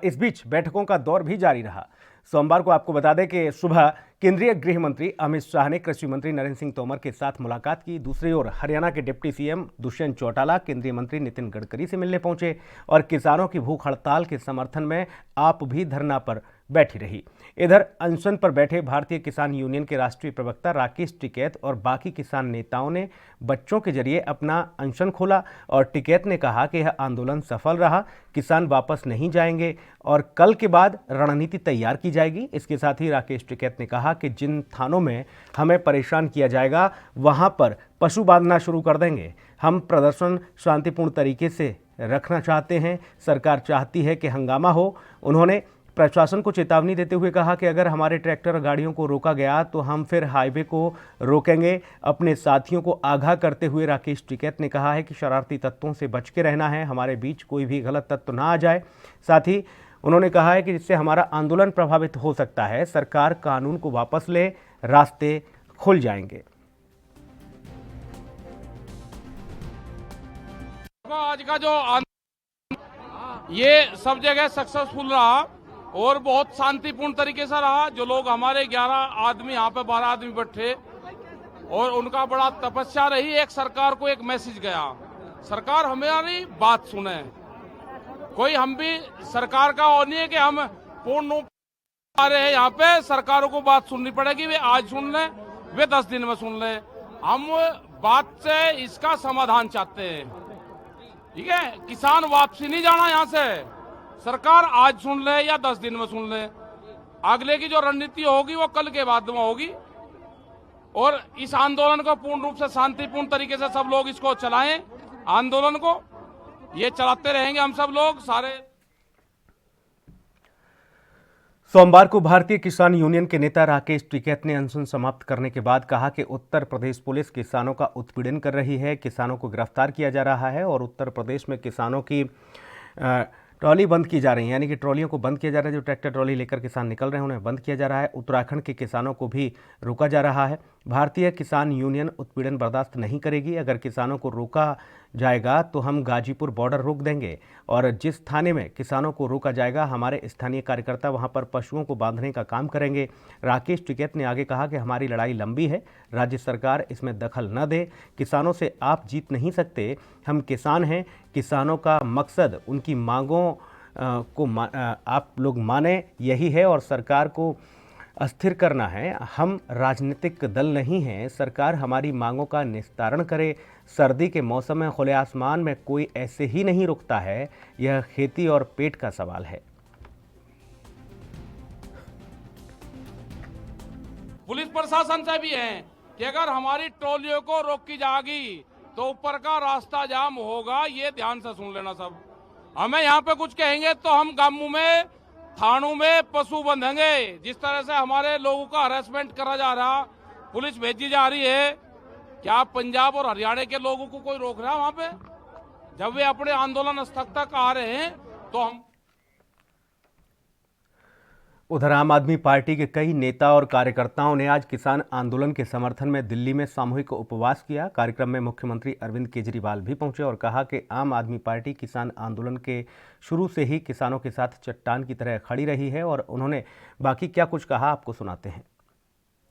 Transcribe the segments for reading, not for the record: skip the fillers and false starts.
इस बीच बैठकों का दौर भी जारी रहा। सोमवार को आपको बता दें कि सुबह केंद्रीय गृह मंत्री अमित शाह ने कृषि मंत्री नरेंद्र सिंह तोमर के साथ मुलाकात की। दूसरी ओर हरियाणा के डिप्टी सीएम दुष्यंत चौटाला केंद्रीय मंत्री नितिन गडकरी से मिलने पहुंचे और किसानों की भूख हड़ताल के समर्थन में आप भी धरना पर बैठी रही। इधर अनशन पर बैठे भारतीय किसान यूनियन के राष्ट्रीय प्रवक्ता राकेश टिकैत और बाकी किसान नेताओं ने बच्चों के जरिए अपना अनशन खोला और टिकैत ने कहा कि यह आंदोलन सफल रहा, किसान वापस नहीं जाएंगे और कल के बाद रणनीति तैयार की जाएगी। इसके साथ ही राकेश टिकैत ने कहा कि जिन थानों में हमें परेशान किया जाएगा वहां पर पशु बांधना शुरू कर देंगे। हम प्रदर्शन शांतिपूर्ण तरीके से रखना चाहते हैं, सरकार चाहती है कि हंगामा हो। उन्होंने प्रशासन को चेतावनी देते हुए कहा कि अगर हमारे ट्रैक्टर और गाड़ियों को रोका गया तो हम फिर हाईवे को रोकेंगे। अपने साथियों को आगाह करते हुए राकेश टिकैत ने कहा है कि शरारती तत्वों से बच के रहना है, हमारे बीच कोई भी गलत तत्व ना आ जाए। साथ ही उन्होंने कहा है कि जिससे हमारा आंदोलन प्रभावित हो सकता है, सरकार कानून को वापस ले, रास्ते खुल जाएंगे। आज का जो ये सब जगह सक्सेसफुल रहा और बहुत शांतिपूर्ण तरीके से रहा। जो लोग हमारे 11 आदमी यहाँ पे 12 आदमी बैठे और उनका बड़ा तपस्या रही। एक सरकार को एक मैसेज गया, सरकार हमारी बात सुने। कोई हम भी सरकार का और नहीं है कि हम पूर्ण रूप आ रहे हैं यहाँ पे। सरकारों को बात सुननी पड़ेगी, वे आज सुन लें, वे 10 दिन में सुन लें। हम बात से इसका समाधान चाहते हैं, ठीक है। किसान वापसी नहीं जाना यहाँ से, सरकार आज सुन ले या 10 दिन में सुन ले। अगले की जो रणनीति होगी वो कल के बाद में होगी और इस आंदोलन को पूर्ण रूप से शांतिपूर्ण तरीके से सब लोग इसको चलाएं। आंदोलन को ये चलाते रहेंगे हम सब लोग सारे। सोमवार को भारतीय किसान यूनियन के नेता राकेश टिकैत ने अनशन समाप्त करने के बाद कहा कि उत्तर प्रदेश पुलिस किसानों का उत्पीड़न कर रही है, किसानों को गिरफ्तार किया जा रहा है और उत्तर प्रदेश में किसानों की ट्रॉली बंद की जा रही है, यानी कि ट्रॉलियों को बंद किया जा रहा है। जो ट्रैक्टर ट्रॉली लेकर किसान निकल रहे हैं उन्हें बंद किया जा रहा है। उत्तराखंड के किसानों को भी रोका जा रहा है। भारतीय किसान यूनियन उत्पीड़न बर्दाश्त नहीं करेगी। अगर किसानों को रोका जाएगा तो हम गाजीपुर बॉर्डर रोक देंगे और जिस थाने में किसानों को रोका जाएगा हमारे स्थानीय कार्यकर्ता वहां पर पशुओं को बांधने का काम करेंगे। राकेश टिकैत ने आगे कहा कि हमारी लड़ाई लंबी है, राज्य सरकार इसमें दखल न दे। किसानों से आप जीत नहीं सकते, हम किसान हैं। किसानों का मकसद उनकी मांगों को आप लोग माने, यही है और सरकार को अस्थिर करना है। हम राजनीतिक दल नहीं हैं, सरकार हमारी मांगों का निस्तारण करे। सर्दी के मौसम में खुले आसमान में कोई ऐसे ही नहीं रुकता है, यह खेती और पेट का सवाल है। पुलिस प्रशासन से भी है कि अगर हमारी ट्रॉलियों को रोकी जाएगी तो ऊपर का रास्ता जाम होगा, ये ध्यान से सुन लेना सब। हमें यहाँ पे कुछ कहेंगे तो हम गांवों में थानों में पशु बंधेंगे। जिस तरह से हमारे लोगों का हरासमेंट करा जा रहा, पुलिस भेजी जा रही है, क्या पंजाब और हरियाणा के लोगों को कोई रोक रहा है वहां पे? जब वे अपने आंदोलन स्थल तक आ रहे हैं तो हम। उधर आम आदमी पार्टी के कई नेता और कार्यकर्ताओं ने आज किसान आंदोलन के समर्थन में दिल्ली में सामूहिक उपवास किया। कार्यक्रम में मुख्यमंत्री अरविंद केजरीवाल भी पहुंचे और कहा कि आम आदमी पार्टी किसान आंदोलन के शुरू से ही किसानों के साथ चट्टान की तरह खड़ी रही है और उन्होंने बाकी क्या कुछ कहा आपको सुनाते हैं।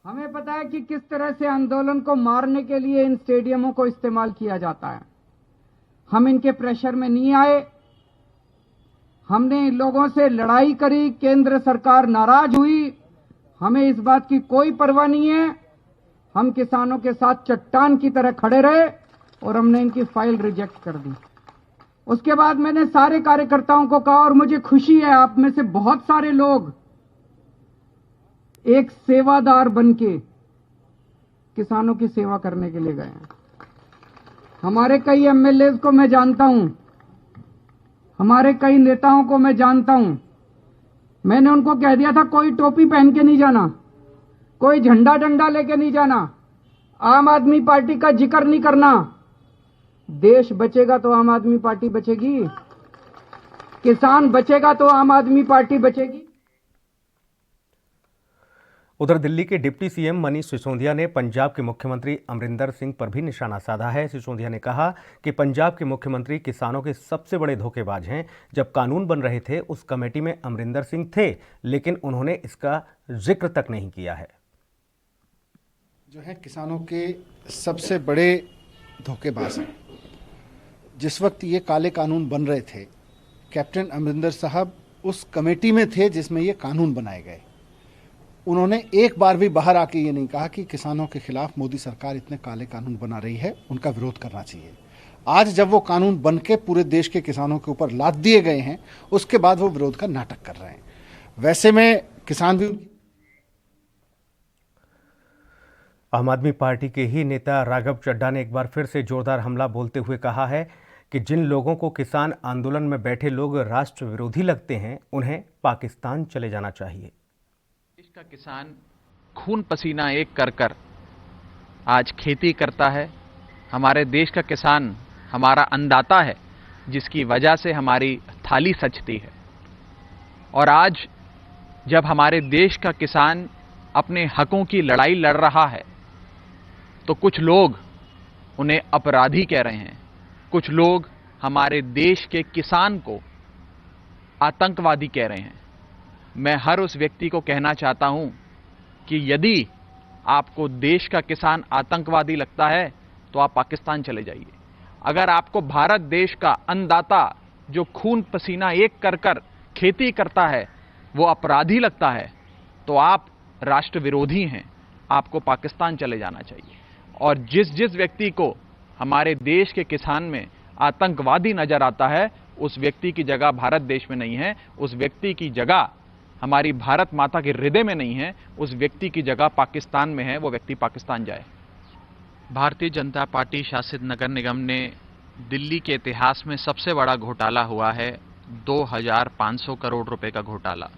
हमें पता है कि किस तरह से आंदोलन को मारने के लिए इन स्टेडियमों को इस्तेमाल किया जाता है। हम इनके प्रेशर में नहीं आए, हमने इन लोगों से लड़ाई करी, केंद्र सरकार नाराज हुई, हमें इस बात की कोई परवाह नहीं है। हम किसानों के साथ चट्टान की तरह खड़े रहे और हमने इनकी फाइल रिजेक्ट कर दी। उसके बाद मैंने सारे कार्यकर्ताओं को कहा और मुझे खुशी है आप में से बहुत सारे लोग एक सेवादार बनके किसानों की सेवा करने के लिए गए हैं। हमारे कई एमएलए को मैं जानता हूं, हमारे कई नेताओं को मैं जानता हूं। मैंने उनको कह दिया था कोई टोपी पहन के नहीं जाना, कोई झंडा डंडा लेके नहीं जाना, आम आदमी पार्टी का जिक्र नहीं करना। देश बचेगा तो आम आदमी पार्टी बचेगी, किसान बचेगा तो आम आदमी पार्टी बचेगी। उधर दिल्ली के डिप्टी सीएम मनीष सिसोदिया ने पंजाब के मुख्यमंत्री अमरिंदर सिंह पर भी निशाना साधा है। सिसोदिया ने कहा कि पंजाब के मुख्यमंत्री किसानों के सबसे बड़े धोखेबाज हैं। जब कानून बन रहे थे उस कमेटी में अमरिंदर सिंह थे, लेकिन उन्होंने इसका जिक्र तक नहीं किया है। जो है किसानों के सबसे बड़े धोखेबाज हैं। जिस वक्त ये काले कानून बन रहे थे, कैप्टन अमरिंदर साहब उस कमेटी में थे जिसमें ये कानून बनाए गए। उन्होंने एक बार भी बाहर आके ये नहीं कहा कि किसानों के खिलाफ मोदी सरकार इतने काले कानून बना रही है, उनका विरोध करना चाहिए। आज जब वो कानून बन के पूरे देश के किसानों के ऊपर लाद दिए गए हैं, उसके बाद वो विरोध का नाटक कर रहे हैं। वैसे में किसान भी आम आदमी पार्टी के ही नेता राघव चड्ढा ने एक बार फिर से जोरदार हमला बोलते हुए कहा है कि जिन लोगों को किसान आंदोलन में बैठे लोग राष्ट्र विरोधी लगते हैं, उन्हें पाकिस्तान चले जाना चाहिए। देश का किसान खून पसीना एक कर कर आज खेती करता है। हमारे देश का किसान हमारा अन्नदाता है, जिसकी वजह से हमारी थाली सजती है। और आज जब हमारे देश का किसान अपने हकों की लड़ाई लड़ रहा है, तो कुछ लोग उन्हें अपराधी कह रहे हैं। कुछ लोग हमारे देश के किसान को आतंकवादी कह रहे हैं। मैं हर उस व्यक्ति को कहना चाहता हूं कि यदि आपको देश का किसान आतंकवादी लगता है तो आप पाकिस्तान चले जाइए। अगर आपको भारत देश का अन्नदाता जो खून पसीना एक कर कर खेती करता है वो अपराधी लगता है, तो आप राष्ट्र विरोधी हैं, आपको पाकिस्तान चले जाना चाहिए। और जिस व्यक्ति को हमारे देश के किसान में आतंकवादी नजर आता है, उस व्यक्ति की जगह भारत देश में नहीं है, उस व्यक्ति की जगह हमारी भारत माता के हृदय में नहीं है, उस व्यक्ति की जगह पाकिस्तान में है। वो व्यक्ति पाकिस्तान जाए। भारतीय जनता पार्टी शासित नगर निगम ने दिल्ली के इतिहास में सबसे बड़ा घोटाला हुआ है, 2500 करोड़ रुपए का घोटाला।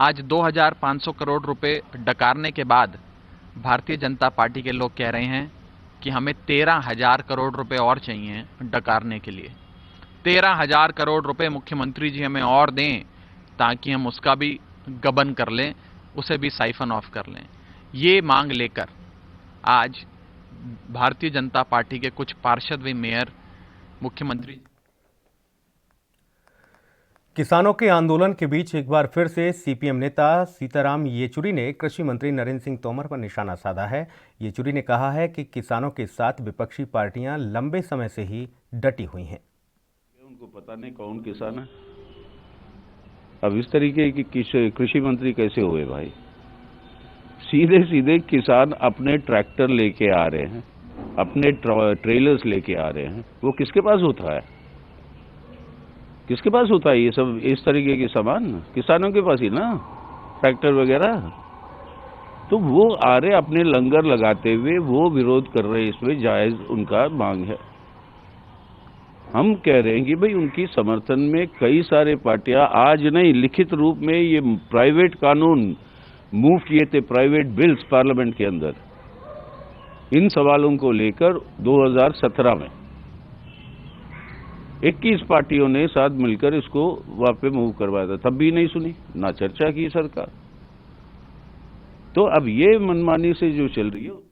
आज 2500 करोड़ रुपए डकारने के बाद भारतीय जनता पार्टी के लोग कह रहे हैं कि हमें 13,000 करोड़ रुपए और चाहिए डकारने के लिए। 13,000 करोड़ रुपए मुख्यमंत्री जी हमें और दें ताकि हम उसका भी गबन कर लें, उसे भी साइफन ऑफ कर लें। ये मांग लेकर आज भारतीय जनता पार्टी के कुछ पार्षद व मेयर मुख्यमंत्री किसानों के आंदोलन के बीच एक बार फिर से सीपीएम नेता सीताराम येचुरी ने कृषि मंत्री नरेंद्र सिंह तोमर पर निशाना साधा है। येचुरी ने कहा है कि किसानों के साथ विपक्षी पार्टियां लंबे समय से ही डटी हुई हैं। उनको पता नहीं कौन किसान है। अब इस तरीके की कृषि मंत्री कैसे हुए भाई? सीधे सीधे किसान अपने ट्रैक्टर लेके आ रहे हैं, अपने ट्रेलर्स लेके आ रहे हैं। वो किसके पास होता है? किसके पास होता है ये सब इस तरीके के सामान? किसानों के पास ही ना, ट्रैक्टर वगैरह। तो वो आ रहे अपने लंगर लगाते हुए, वो विरोध कर रहे हैं। इसमें जायज उनका मांग है। हम कह रहे हैं कि भाई उनकी समर्थन में कई सारे पार्टियां आज नहीं, लिखित रूप में ये प्राइवेट कानून मूव किए थे, प्राइवेट बिल्स पार्लियामेंट के अंदर। इन सवालों को लेकर 2017 में 21 पार्टियों ने साथ मिलकर इसको वहां पे मूव करवाया था। तब भी नहीं सुनी, ना चर्चा की सरकार। तो अब ये मनमानी से जो चल रही है।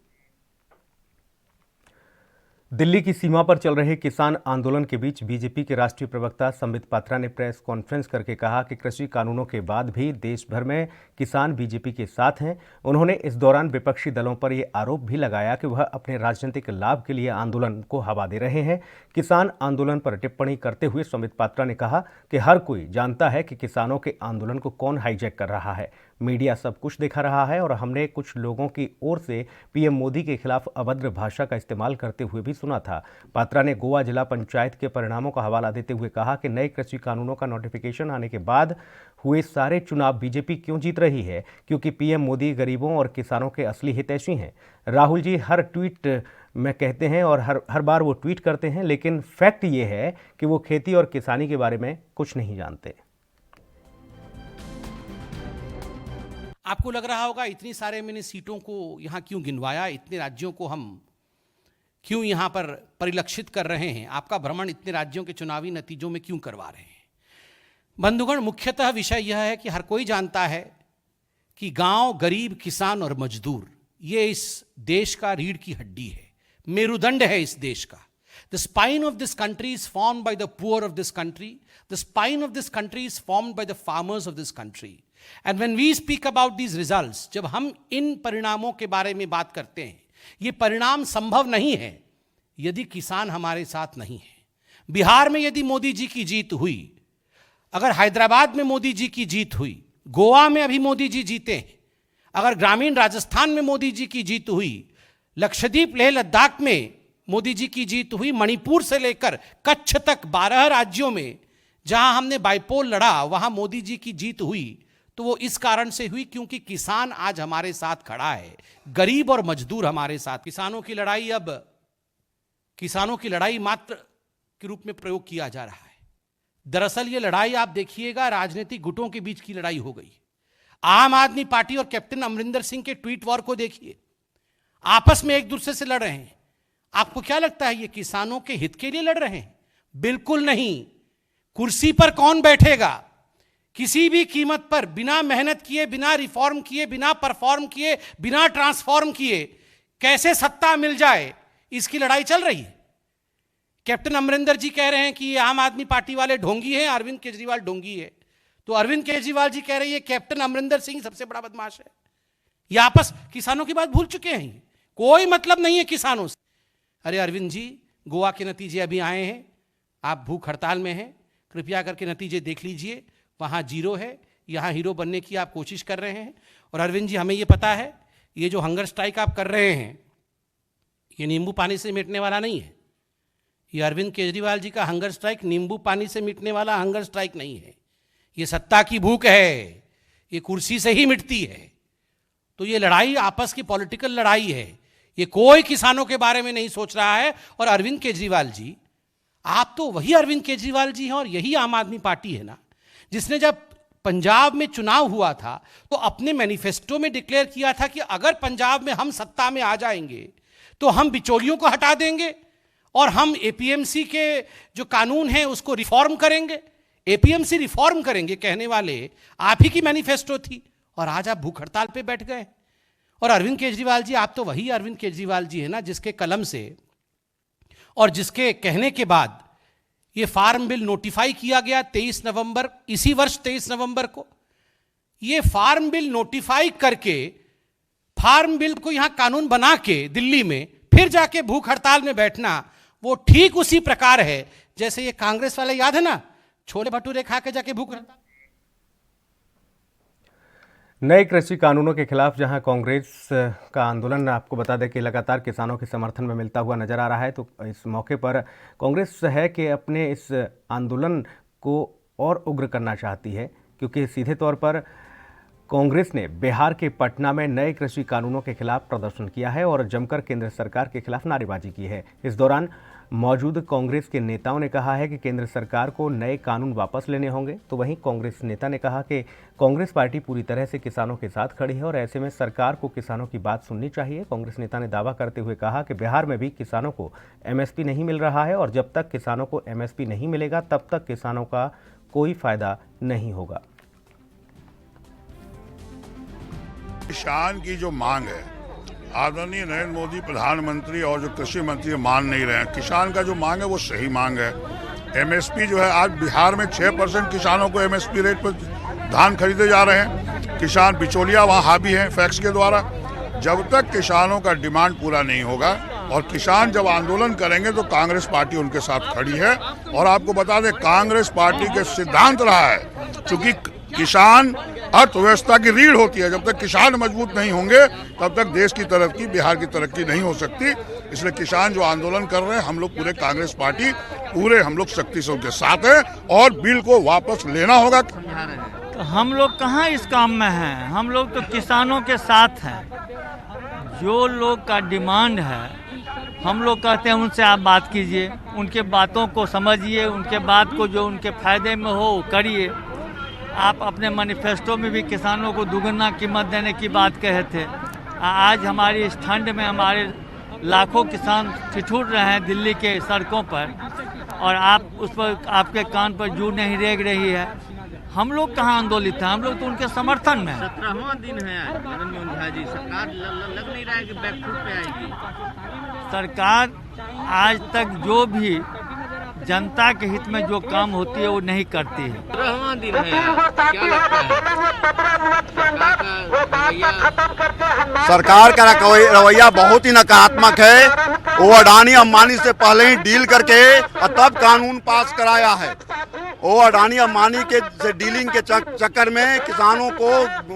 दिल्ली की सीमा पर चल रहे किसान आंदोलन के बीच बीजेपी के राष्ट्रीय प्रवक्ता संबित पात्रा ने प्रेस कॉन्फ्रेंस करके कहा कि कृषि कानूनों के बाद भी देश भर में किसान बीजेपी के साथ हैं। उन्होंने इस दौरान विपक्षी दलों पर यह आरोप भी लगाया कि वह अपने राजनीतिक लाभ के लिए आंदोलन को हवा दे रहे हैं। किसान आंदोलन पर टिप्पणी करते हुए संबित पात्रा ने कहा कि हर कोई जानता है कि किसानों के आंदोलन को कौन हाईजैक कर रहा है। मीडिया सब कुछ दिखा रहा है और हमने कुछ लोगों की ओर से पीएम मोदी के खिलाफ अभद्र भाषा का इस्तेमाल करते हुए भी सुना था। पात्रा ने गोवा जिला पंचायत के परिणामों का हवाला देते हुए कहा कि नए कृषि कानूनों का नोटिफिकेशन आने के बाद हुए सारे चुनाव बीजेपी क्यों जीत रही है? क्योंकि पीएम मोदी गरीबों और किसानों के असली हितैषी हैं। राहुल जी हर ट्वीट में कहते हैं और हर बार वो ट्वीट करते हैं, लेकिन फैक्ट ये है कि वो खेती और किसानी के बारे में कुछ नहीं जानते। आपको लग रहा होगा इतनी सारे मैंने सीटों को यहाँ क्यों गिनवाया, इतने राज्यों को हम क्यों यहाँ पर परिलक्षित कर रहे हैं, आपका भ्रमण इतने राज्यों के चुनावी नतीजों में क्यों करवा रहे हैं। बंधुगण, मुख्यतः विषय यह है कि हर कोई जानता है कि गांव, गरीब, किसान और मजदूर ये इस देश का रीढ़ की हड्डी है, मेरुदंड है इस देश का। The spine of this country is formed by the poor of this country. The spine of this country is formed by the farmers of this country. And when we speak about these results, जब हम इन परिणामों के बारे में बात करते हैं, ये परिणाम संभव नहीं है यदि किसान हमारे साथ नहीं है। बिहार में यदि मोदी जी की जीत हुई, अगर हैदराबाद में मोदी जी की जीत हुई, गोवा में अभी मोदी जी जीते हैं, अगर ग्रामीण राजस्थान में मोदी जी की जीत हुई, लक्षद्वीप, लेह लद्दाख में मोदी जी की जीत हुई, मणिपुर से लेकर कच्छ तक 12 राज्यों में जहां हमने बाइपोल लड़ा वहां मोदी जी की जीत हुई, तो वो इस कारण से हुई क्योंकि किसान आज हमारे साथ खड़ा है, गरीब और मजदूर हमारे साथ। किसानों की लड़ाई अब किसानों की लड़ाई मात्र के रूप में प्रयोग किया जा रहा है। दरअसल ये लड़ाई आप देखिएगा राजनीतिक गुटों के बीच की लड़ाई हो गई। आम आदमी पार्टी और कैप्टन अमरिंदर सिंह के ट्वीट वॉर को देखिए, आपस में एक दूसरे से लड़ रहे हैं। आपको क्या लगता है ये किसानों के हित के लिए लड़ रहे हैं? बिल्कुल नहीं। कुर्सी पर कौन बैठेगा, किसी भी कीमत पर, बिना मेहनत किए, बिना रिफॉर्म किए, बिना परफॉर्म किए, बिना ट्रांसफॉर्म किए कैसे सत्ता मिल जाए, इसकी लड़ाई चल रही है। कैप्टन अमरिंदर जी कह रहे हैं कि ये आम आदमी पार्टी वाले ढोंगी हैं, अरविंद केजरीवाल ढोंगी है। तो अरविंद केजरीवाल जी कह रहे हैं कैप्टन अमरिंदर सिंह सबसे बड़ा बदमाश है। ये आपस किसानों की बात भूल चुके हैं, कोई मतलब नहीं है किसानों से। अरे अरविंद जी, गोवा के नतीजे अभी आए हैं, आप भूख हड़ताल में हैं, कृपया करके नतीजे देख लीजिए, वहाँ जीरो है, यहाँ हीरो बनने की आप कोशिश कर रहे हैं। और अरविंद जी, हमें ये पता है ये जो हंगर स्ट्राइक आप कर रहे हैं ये नींबू पानी से मिटने वाला नहीं है। ये अरविंद केजरीवाल जी का हंगर स्ट्राइक नींबू पानी से मिटने वाला हंगर स्ट्राइक नहीं है, ये सत्ता की भूख है, ये कुर्सी से ही मिटती है। तो ये लड़ाई आपस की पॉलिटिकल लड़ाई है, ये कोई किसानों के बारे में नहीं सोच रहा है। और अरविंद केजरीवाल जी, आप तो वही अरविंद केजरीवाल जी हैं और यही आम आदमी पार्टी है ना, जिसने जब पंजाब में चुनाव हुआ था तो अपने मैनिफेस्टो में डिक्लेयर किया था कि अगर पंजाब में हम सत्ता में आ जाएंगे तो हम बिचौलियों को हटा देंगे और हम एपीएमसी के जो कानून है उसको रिफॉर्म करेंगे। एपीएमसी रिफॉर्म करेंगे कहने वाले आप ही की मैनिफेस्टो थी, और आज आप भूख हड़ताल पे बैठ गए। और अरविंद केजरीवाल जी, आप तो वही अरविंद केजरीवाल जी है ना जिसके कलम से और जिसके कहने के बाद ये फार्म बिल नोटिफाई किया गया 23 नवंबर, इसी वर्ष 23 नवंबर को। ये फार्म बिल नोटिफाई करके, फार्म बिल को यहां कानून बना के दिल्ली में फिर जाके भूख हड़ताल में बैठना, वो ठीक उसी प्रकार है जैसे ये कांग्रेस वाले, याद है ना, छोले भटूरे खा के जाके भूख हड़ताल। नए कृषि कानूनों के खिलाफ जहां कांग्रेस का आंदोलन आपको बता दें कि लगातार किसानों के समर्थन में मिलता हुआ नजर आ रहा है, तो इस मौके पर कांग्रेस है कि अपने इस आंदोलन को और उग्र करना चाहती है, क्योंकि सीधे तौर पर कांग्रेस ने बिहार के पटना में नए कृषि कानूनों के खिलाफ प्रदर्शन किया है और जमकर केंद्र सरकार के खिलाफ नारेबाजी की है। इस दौरान मौजूद कांग्रेस के नेताओं ने कहा है कि केंद्र सरकार को नए कानून वापस लेने होंगे, तो वहीं कांग्रेस नेता ने कहा कि कांग्रेस पार्टी पूरी तरह से किसानों के साथ खड़ी है और ऐसे में सरकार को किसानों की बात सुननी चाहिए। कांग्रेस नेता ने दावा करते हुए कहा कि बिहार में भी किसानों को एमएसपी नहीं मिल रहा है और जब तक किसानों को एमएसपी नहीं मिलेगा तब तक किसानों का कोई फायदा नहीं होगा। किसान की जो मांग है, आदरणीय नरेंद्र मोदी प्रधानमंत्री और जो कृषि मंत्री मान नहीं रहे हैं। किसान का जो मांग है वो सही मांग है। एमएसपी जो है, आज बिहार में 6% किसानों को एमएसपी रेट पर धान खरीदे जा रहे हैं। किसान बिचौलिया वहाँ हावी हैं फैक्स के द्वारा। जब तक किसानों का डिमांड पूरा नहीं होगा और किसान जब आंदोलन करेंगे तो कांग्रेस पार्टी उनके साथ खड़ी है। और आपको बता दें, कांग्रेस पार्टी के सिद्धांत रहा है, क्योंकि किसान अर्थव्यवस्था की रीढ़ होती है। जब तक किसान मजबूत नहीं होंगे तब तक देश की तरक्की, बिहार की तरक्की नहीं हो सकती। इसलिए किसान जो आंदोलन कर रहे हैं, हम लोग पूरे कांग्रेस पार्टी हम लोग शक्ति से उनके साथ हैं और बिल को वापस लेना होगा। तो हम लोग कहाँ इस काम में हैं, हम लोग तो किसानों के साथ हैं। जो लोग का डिमांड है हम लोग कहते हैं उनसे आप बात कीजिए, उनके बातों को समझिए, उनके बात को जो उनके फायदे में हो करिए। आप अपने मैनिफेस्टो में भी किसानों को दुगना कीमत देने की बात कहे थे। आज हमारी इस ठंड में हमारे लाखों किसान ठिठुर रहे हैं दिल्ली के सड़कों पर और आप उस पर, आपके कान पर जू नहीं रेंग रही है। हम लोग कहाँ आंदोलित हैं, हम लोग तो उनके समर्थन में हैं। 17वां दिन है आज नरेंद्र मोदी जी, सरकार लग नहीं रहा है कि बैकफुट पे आएगी। सरकार आज तक जो भी जनता के हित में जो काम होती है वो नहीं करती है। 17वां दिन है, क्या लगता है सरकार का रवैया बहुत ही नकारात्मक है। वो अडानी अंबानी से पहले ही डील करके और तब कानून पास कराया है। वो अडानी अंबानी के से डीलिंग के चक्कर में किसानों को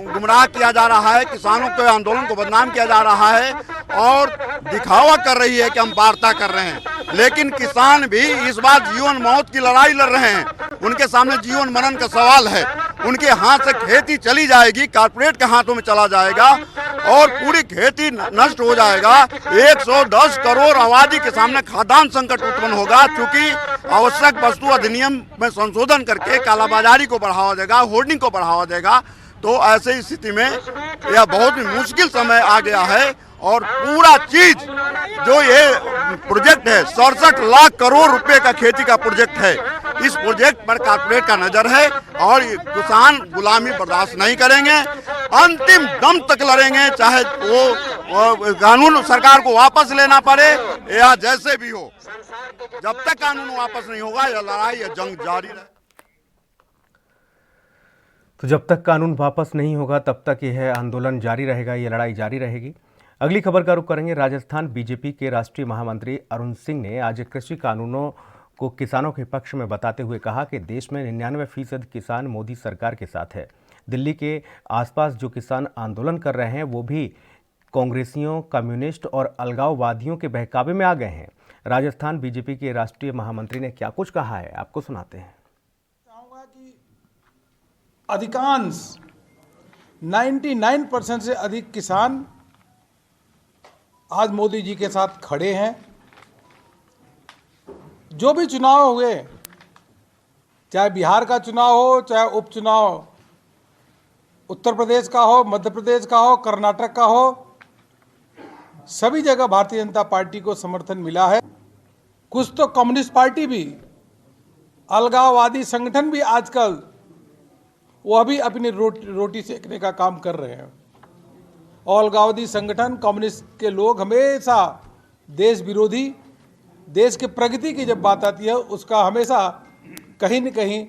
गुमराह किया जा रहा है, किसानों के आंदोलन को बदनाम किया जा रहा है और दिखावा कर रही है कि हम वार्ता कर रहे हैं। लेकिन किसान भी इस बार जीवन मौत की लड़ाई लड़ रहे हैं। उनके सामने जीवन मरण का सवाल है। उनके हाथ से खेती चली जाएगी, कारपोरेट के हाथों में चला जाएगा और पूरी खेती नष्ट हो जाएगा। 110 करोड़ आबादी के सामने खाद्यान्न संकट उत्पन्न होगा, क्योंकि आवश्यक वस्तु अधिनियम में संशोधन करके कालाबाजारी को बढ़ावा देगा, होर्डिंग को बढ़ावा देगा। तो ऐसे स्थिति में यह बहुत ही मुश्किल समय आ गया है और पूरा चीज जो ये प्रोजेक्ट है 67 लाख करोड़ रुपए का खेती का प्रोजेक्ट है। इस प्रोजेक्ट पर कारपोरेट का नजर है और किसान गुलामी बर्दाश्त नहीं करेंगे, अंतिम दम तक लड़ेंगे, चाहे वो कानून सरकार को वापस लेना पड़े या जैसे भी हो। जब तक कानून वापस नहीं होगा यह लड़ाई या जंग जारी रहेगी। तो जब तक कानून वापस नहीं होगा तब तक यह आंदोलन जारी रहेगा, ये लड़ाई जारी रहेगी। अगली खबर का रुख करेंगे। राजस्थान बीजेपी के राष्ट्रीय महामंत्री अरुण सिंह ने आज कृषि कानूनों को किसानों के पक्ष में बताते हुए कहा कि देश में 99% किसान मोदी सरकार के साथ है। दिल्ली के आसपास जो किसान आंदोलन कर रहे हैं वो भी कांग्रेसियों, कम्युनिस्ट और अलगाववादियों के बहकावे में आ गए हैं। राजस्थान बीजेपी के राष्ट्रीय महामंत्री ने क्या कुछ कहा है, आपको सुनाते हैं। अधिकांश 99% से अधिक किसान आज मोदी जी के साथ खड़े हैं। जो भी चुनाव हुए, चाहे बिहार का चुनाव हो, चाहे उपचुनाव उत्तर प्रदेश का हो, मध्य प्रदेश का हो, कर्नाटक का हो, सभी जगह भारतीय जनता पार्टी को समर्थन मिला है। कुछ तो कम्युनिस्ट पार्टी भी, अलगाववादी संगठन भी आजकल वह भी अपनी रोटी सेकने का काम कर रहे हैं। और अलगाववादी संगठन, कम्युनिस्ट के लोग हमेशा देश विरोधी, देश के प्रगति की जब बात आती है उसका हमेशा कहीं न कहीं।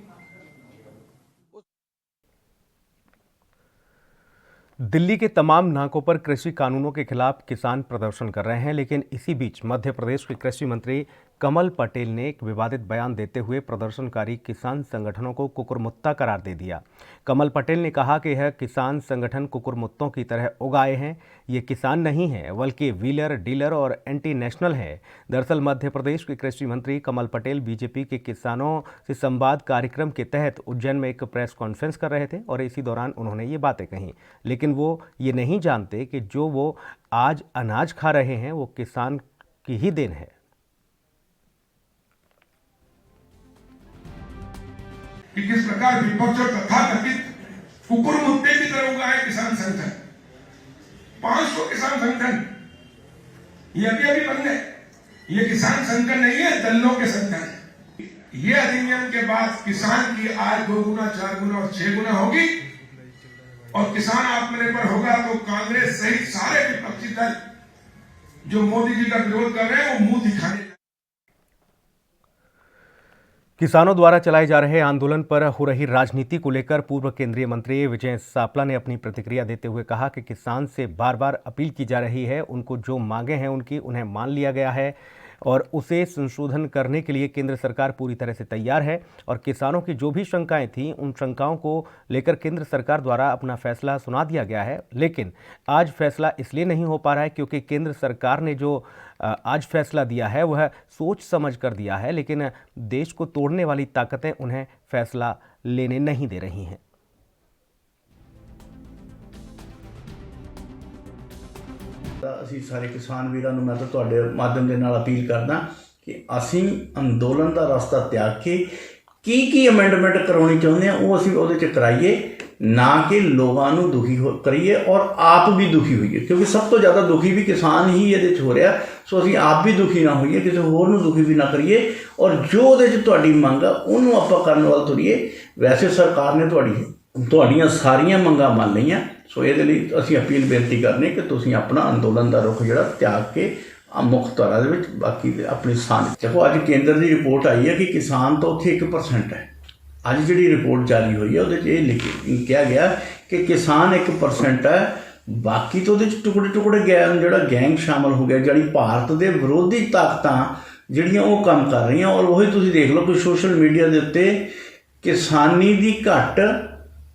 दिल्ली के तमाम नाकों पर कृषि कानूनों के खिलाफ किसान प्रदर्शन कर रहे हैं, लेकिन इसी बीच मध्य प्रदेश के कृषि मंत्री कमल पटेल ने एक विवादित बयान देते हुए प्रदर्शनकारी किसान संगठनों को कुकुरमुत्ता करार दे दिया। कमल पटेल ने कहा कि यह किसान संगठन कुकुरमुत्तों की तरह उगाए हैं। ये किसान नहीं है बल्कि व्हीलर, डीलर और एंटी नेशनल है। दरअसल मध्य प्रदेश के कृषि मंत्री कमल पटेल बीजेपी के किसानों से संवाद कार्यक्रम के तहत उज्जैन में एक प्रेस कॉन्फ्रेंस कर रहे थे और इसी दौरान उन्होंने ये बातें कहीं, लेकिन वो ये नहीं जानते कि जो वो आज अनाज खा रहे हैं वो किसान की ही देन है। कि किस प्रकार विपक्ष और तथाकथित कुकुरमुत्ते की तरह उगाए किसान संगठन, 500 किसान संगठन ये अभी बन गए। ये किसान संगठन नहीं है, दल्लों के संगठन। ये अधिनियम के बाद किसान की आय 2 गुना, 4 गुना और 6 गुना होगी और किसान आत्मनिर्भर होगा तो कांग्रेस सहित सारे विपक्षी दल जो मोदी जी का विरोध कर रहे हैं वो मुंह दिखाने। किसानों द्वारा चलाए जा रहे आंदोलन पर हो रही राजनीति को लेकर पूर्व केंद्रीय मंत्री विजय सापला ने अपनी प्रतिक्रिया देते हुए कहा कि किसान से बार बार अपील की जा रही है, उनको जो मांगे हैं उन्हें मान लिया गया है और उसे संशोधन करने के लिए केंद्र सरकार पूरी तरह से तैयार है और किसानों की जो भी शंकाएं थीं उन शंकाओं को लेकर केंद्र सरकार द्वारा अपना फैसला सुना दिया गया है। लेकिन आज फैसला इसलिए नहीं हो पा रहा है क्योंकि केंद्र सरकार ने जो आज फैसला दिया है वह सोच समझ कर दिया है, लेकिन देश को तोड़ने वाली ताकतें उन्हें फैसला लेने नहीं दे रही हैं। ਅਸੀਂ ਸਾਰੇ ਕਿਸਾਨ ਵੀਰਾਂ ਨੂੰ ਮੈਂ ਤਾਂ ਤੁਹਾਡੇ ਮਾਧਿਅਮ ਦੇ ਨਾਲ ਅਪੀਲ ਕਰਦਾ ਕਿ ਅਸੀਂ ਅੰਦੋਲਨ ਦਾ ਰਸਤਾ ਤਿਆਗ ਕੇ ਕੀ ਅਮੈਂਡਮੈਂਟ ਕਰਾਉਣੀ ਚਾਹੁੰਦੇ ਆ ਉਹ ਅਸੀਂ ਉਹਦੇ 'ਚ ਕਰਾਈਏ ना कि लोगों ਨੂੰ दुखी करिए और आप भी दुखी होइए, क्योंकि सब तो ज़्यादा दुखी भी किसान ही ये हो रहा। सो ਅਸੀਂ आप भी दुखी ना होइए, किसी होर ਨੂੰ दुखी भी ना करिए, और जो ਉਹਦੇ 'ਚ ਤੁਹਾਡੀ ਮੰਗ ਆ ਉਹਨੂੰ ਆਪਾਂ ਕਰਨ ਵੱਲ ਤੁਰੀਏ। ਵੈਸੇ ਸਰਕਾਰ ਨੇ ਤੁਹਾਡੀਆਂ ਸਾਰੀਆਂ ਮੰਗਾਂ ਮੰਨ ਲਈਆਂ। ਸੋ ਇਹਦੇ ਲਈ ਅਸੀਂ ਅਪੀਲ ਬੇਨਤੀ ਕਰਨੀ ਕਿ ਤੁਸੀਂ ਆਪਣਾ ਅੰਦੋਲਨ ਦਾ ਰੁਖ ਜਿਹੜਾ ਤਿਆਗ ਕੇ ਮੁੱਖ ਧਾਰਾ ਦੇ ਵਿੱਚ ਬਾਕੀ ਆਪਣੀ ਸਾਂਝ ਦੇਖੋ। ਅੱਜ ਕੇਂਦਰ ਦੀ ਰਿਪੋਰਟ ਆਈ ਹੈ ਕਿ ਕਿਸਾਨ ਤਾਂ ਉੱਥੇ 1% ਹੈ। ਅੱਜ ਜਿਹੜੀ ਰਿਪੋਰਟ ਜਾਰੀ ਹੋਈ ਹੈ ਉਹਦੇ 'ਚ ਇਹ ਕਿਹਾ ਗਿਆ ਕਿ ਕਿਸਾਨ 1% ਹੈ, ਬਾਕੀ ਤਾਂ ਉਹਦੇ 'ਚ ਟੁਕੜੇ ਟੁਕੜੇ ਜਿਹੜਾ ਗੈਂਗ ਸ਼ਾਮਲ ਹੋ ਗਿਆ, ਜਿਹੜੀ ਭਾਰਤ ਦੇ ਵਿਰੋਧੀ ਤਾਕਤਾਂ ਜਿਹੜੀਆਂ ਉਹ ਕੰਮ ਕਰ ਰਹੀਆਂ। ਔਰ ਉਹੀ ਤੁਸੀਂ ਦੇਖ ਲਓ ਕਿ ਸੋਸ਼ਲ ਮੀਡੀਆ ਦੇ ਉੱਤੇ ਕਿਸਾਨੀ ਦੀ ਘਟ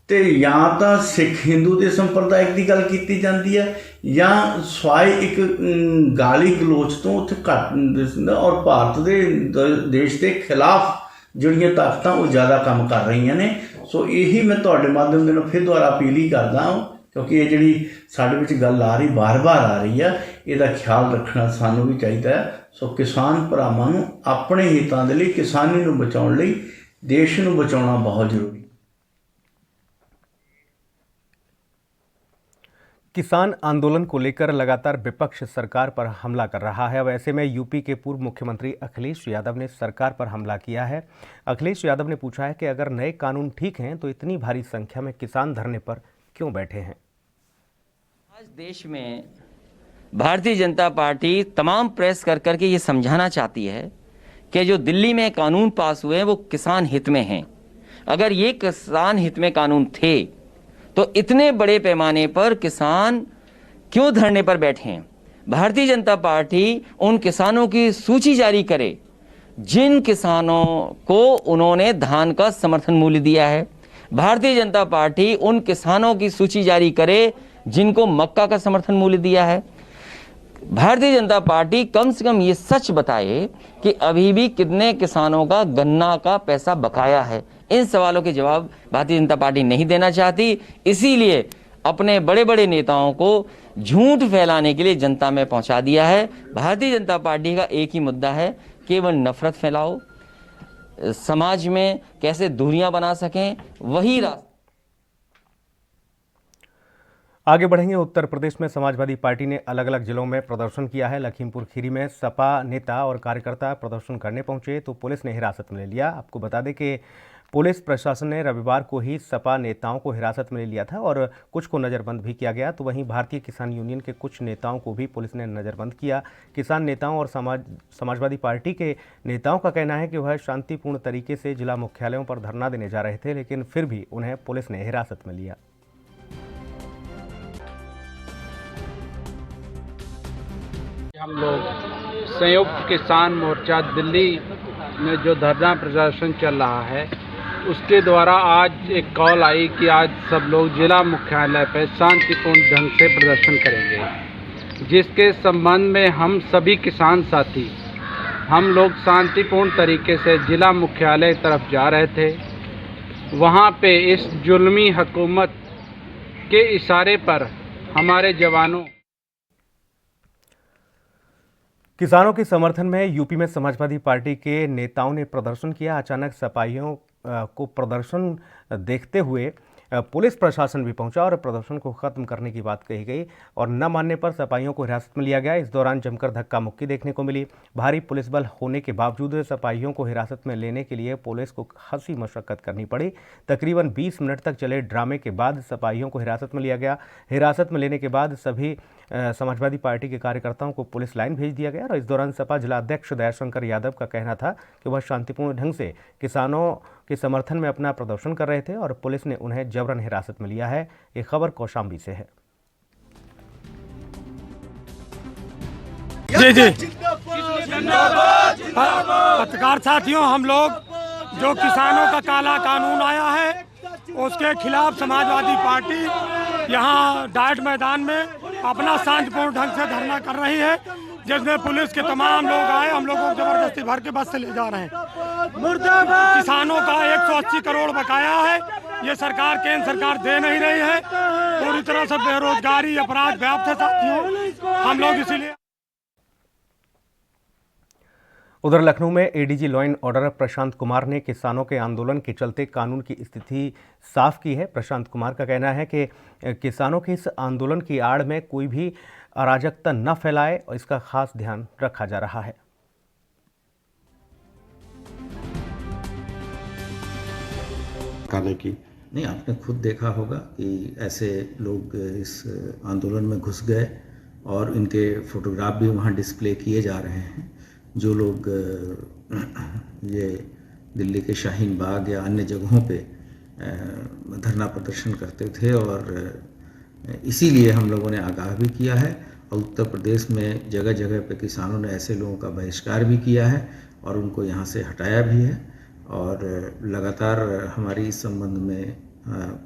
ਤੇ ਜਾਂ ਤਾਂ ਸਿੱਖ ਹਿੰਦੂ ਦੇ ਸੰਪਰਦਾਇਕ ਦੀ ਗੱਲ ਕੀਤੀ ਜਾਂਦੀ ਹੈ, ਜਾਂ ਸਵਾਏ ਇੱਕ ਗਾਲੀ ਗਲੋਚ ਤੋਂ ਉੱਥੇ ਘੱਟ ਦਿਸਦਾ। ਔਰ ਭਾਰਤ ਦੇ ਦੇਸ਼ ਦੇ ਖਿਲਾਫ ਜਿਹੜੀਆਂ ਤਾਕਤਾਂ ਉਹ ਜ਼ਿਆਦਾ ਕੰਮ ਕਰ ਰਹੀਆਂ ਨੇ। ਸੋ ਇਹੀ ਮੈਂ ਤੁਹਾਡੇ ਮਾਧਿਅਮ ਦੇ ਨਾਲ ਫਿਰ ਦੁਬਾਰਾ ਅਪੀਲ ਹੀ ਕਰਦਾ ਹਾਂ, ਕਿਉਂਕਿ ਇਹ ਜਿਹੜੀ ਸਾਡੇ ਵਿੱਚ ਗੱਲ ਆ ਰਹੀ ਬਾਰ-ਬਾਰ ਆ ਰਹੀ ਆ, ਇਹਦਾ ਖਿਆਲ ਰੱਖਣਾ ਸਾਨੂੰ ਵੀ ਚਾਹੀਦਾ ਹੈ। ਸੋ ਕਿਸਾਨ ਭਰਾਵਾਂ ਨੂੰ ਆਪਣੇ ਹਿੱਤਾਂ ਦੇ ਲਈ, ਕਿਸਾਨੀ ਨੂੰ ਬਚਾਉਣ ਲਈ, ਦੇਸ਼ ਨੂੰ ਬਚਾਉਣਾ ਬਹੁਤ ਜ਼ਰੂਰੀ। किसान आंदोलन को लेकर लगातार विपक्ष सरकार पर हमला कर रहा है। अब ऐसे में यूपी के पूर्व मुख्यमंत्री अखिलेश यादव ने सरकार पर हमला किया है। अखिलेश यादव ने पूछा है कि अगर नए कानून ठीक हैं तो इतनी भारी संख्या में किसान धरने पर क्यों बैठे हैं। आज देश में भारतीय जनता पार्टी तमाम प्रेस कर करके ये समझाना चाहती है कि जो दिल्ली में कानून पास हुए हैं वो किसान हित में हैं। अगर ये किसान हित में कानून थे तो इतने बड़े पैमाने पर किसान क्यों धरने पर बैठे हैं। भारतीय जनता पार्टी उन किसानों की सूची जारी करे जिन किसानों को उन्होंने धान का समर्थन मूल्य दिया है। भारतीय जनता पार्टी उन किसानों की सूची जारी करे जिनको मक्का का समर्थन मूल्य दिया है। भारतीय जनता पार्टी कम से कम ये सच बताए कि अभी भी कितने किसानों का गन्ना का पैसा बकाया है। इन सवालों के जवाब भारतीय जनता पार्टी नहीं देना चाहती, इसीलिए अपने बड़े बड़े नेताओं को झूठ फैलाने के लिए जनता में पहुंचा दिया है। भारतीय जनता पार्टी का एक ही मुद्दा है, केवल नफरत फैलाओ, समाज में कैसे दूरियां बना सकें, वही रास्ता। आगे बढ़ेंगे। उत्तर प्रदेश में समाजवादी पार्टी ने अलग अलग जिलों में प्रदर्शन किया है। लखीमपुर खीरी में सपा नेता और कार्यकर्ता प्रदर्शन करने पहुंचे तो पुलिस ने हिरासत में ले लिया। आपको बता दें कि पुलिस प्रशासन ने रविवार को ही सपा नेताओं को हिरासत में ले लिया था और कुछ को नज़रबंद भी किया गया। तो वहीं भारतीय किसान यूनियन के कुछ नेताओं को भी पुलिस ने नज़रबंद किया। किसान नेताओं और समाजवादी पार्टी के नेताओं का कहना है कि वह शांतिपूर्ण तरीके से जिला मुख्यालयों पर धरना देने जा रहे थे, लेकिन फिर भी उन्हें पुलिस ने हिरासत में लिया। हम लोग संयुक्त किसान मोर्चा दिल्ली में जो धरना प्रदर्शन चल रहा है उसके द्वारा आज एक कॉल आई कि आज सब लोग जिला मुख्यालय पर शांतिपूर्ण ढंग से प्रदर्शन करेंगे, जिसके संबंध में हम सभी किसान साथी हम लोग शांतिपूर्ण तरीके से जिला मुख्यालय तरफ जा रहे थे। वहाँ पे इस जुल्मी हुकूमत के इशारे पर हमारे जवानों किसानों के समर्थन में यूपी में समाजवादी पार्टी के नेताओं ने प्रदर्शन किया। अचानक सपाहियों को प्रदर्शन देखते हुए पुलिस प्रशासन भी पहुंचा और प्रदर्शन को खत्म करने की बात कही गई और न मानने पर सपाहियों को हिरासत में लिया गया। इस दौरान जमकर धक्का मुक्की देखने को मिली। भारी पुलिस बल होने के बावजूद सपाहियों को हिरासत में लेने के लिए पुलिस को खासी मशक्कत करनी पड़ी। तकरीबन 20 मिनट तक चले ड्रामे के बाद सपाहियों को हिरासत में लिया गया। हिरासत में लेने के बाद सभी समाजवादी पार्टी के कार्यकर्ताओं को पुलिस लाइन भेज दिया गया और इस दौरान सपा जिला अध्यक्ष दयाशंकर यादव का कहना था कि वह शांतिपूर्ण ढंग से किसानों के समर्थन में अपना प्रदर्शन कर रहे थे और पुलिस ने उन्हें जबरन हिरासत में लिया है। ये खबर कौशाम्बी से है। जी जी पत्रकार साथियों, हम लोग जो किसानों का काला कानून आया है उसके खिलाफ समाजवादी पार्टी यहाँ डाइट मैदान में अपना शांतिपूर्ण ढंग से धरना कर रही है, जिसमें पुलिस के तमाम लोग आए, हम लोगों को जबरदस्ती भर के बस से ले जा रहे हैं। मुर्दाबाद। किसानों का 180 करोड़ बकाया है, ये सरकार केंद्र सरकार दे नहीं रही है। पूरी तरह से बेरोजगारी अपराध व्याप्त है साथियों, हम लोग इसीलिए। उधर लखनऊ में ADG law and order Prashant Kumar ने किसानों के आंदोलन के चलते कानून की स्थिति साफ की है। प्रशांत कुमार का कहना है कि किसानों के इस आंदोलन की आड़ में कोई भी अराजकता न फैलाए और इसका खास ध्यान रखा जा रहा है। की नहीं, आपने खुद देखा होगा कि ऐसे लोग इस आंदोलन में घुस गए और इनके फोटोग्राफ भी वहाँ डिस्प्ले किए जा रहे हैं। जो लोग ये दिल्ली के शाहीन बाग या अन्य जगहों पे धरना प्रदर्शन करते थे, और इसीलिए हम लोगों ने आगाह भी किया है और उत्तर प्रदेश में जगह जगह पे किसानों ने ऐसे लोगों का बहिष्कार भी किया है और उनको यहाँ से हटाया भी है। और लगातार हमारी इस संबंध में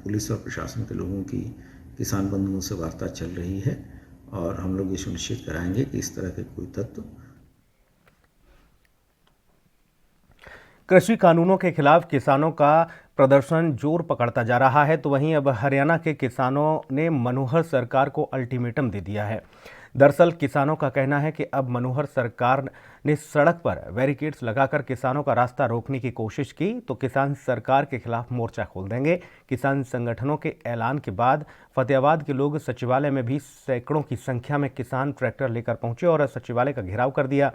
पुलिस और प्रशासन के लोगों की किसान बंधुओं से वार्ता चल रही है और हम लोग ये सुनिश्चित कराएंगे कि इस तरह के कोई तत्व कृषि कानूनों के खिलाफ किसानों का प्रदर्शन जोर पकड़ता जा रहा है, तो वहीं अब हरियाणा के किसानों ने मनोहर सरकार को अल्टीमेटम दे दिया है। दरअसल किसानों का कहना है कि अब मनोहर सरकार ने सड़क पर बैरिकेड्स लगाकर किसानों का रास्ता रोकने की कोशिश की तो किसान सरकार के खिलाफ मोर्चा खोल देंगे। किसान संगठनों के ऐलान के बाद फतेहाबाद के लोग सचिवालय में भी सैकड़ों की संख्या में किसान ट्रैक्टर लेकर पहुंचे और सचिवालय का घेराव कर दिया।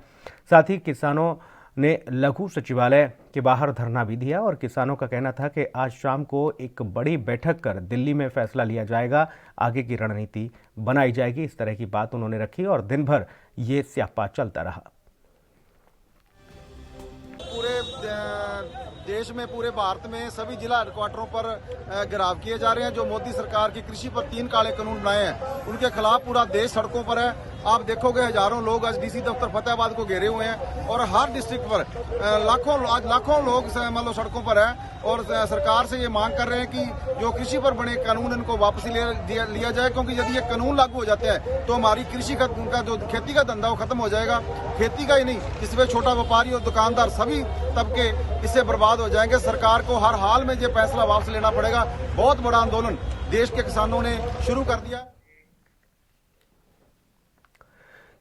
साथ ही किसानों ने लघु सचिवालय के बाहर धरना भी दिया और किसानों का कहना था कि आज शाम को एक बड़ी बैठक कर दिल्ली में फैसला लिया जाएगा, आगे की रणनीति बनाई जाएगी। इस तरह की बात उन्होंने रखी और दिन भर ये स्यापा चलता रहा। पूरे देश में, पूरे भारत में सभी जिला हेडक्वार्टरों पर घेराव किए जा रहे हैं। जो मोदी सरकार की कृषि पर 3 काले कानून बनाए हैं उनके खिलाफ पूरा देश सड़कों पर है। आप देखोगे हजारों लोग आज डीसी दफ्तर फतेहाबाद को घेरे हुए हैं और हर डिस्ट्रिक्ट पर लाखों लोग मतलब सड़कों पर है और सरकार से ये मांग कर रहे हैं कि जो कृषि पर बने कानून इनको वापस लिया जाए, क्योंकि यदि ये कानून लागू हो जाते हैं तो हमारी कृषि का जो खेती का धंधा वो खत्म हो जाएगा। खेती का ही नहीं, इसमें छोटा व्यापारी और दुकानदार सभी तबके इससे बर्बाद हो जाएंगे। सरकार को हर हाल में ये फैसला वापस लेना पड़ेगा। बहुत बड़ा आंदोलन देश के किसानों ने शुरू कर दिया।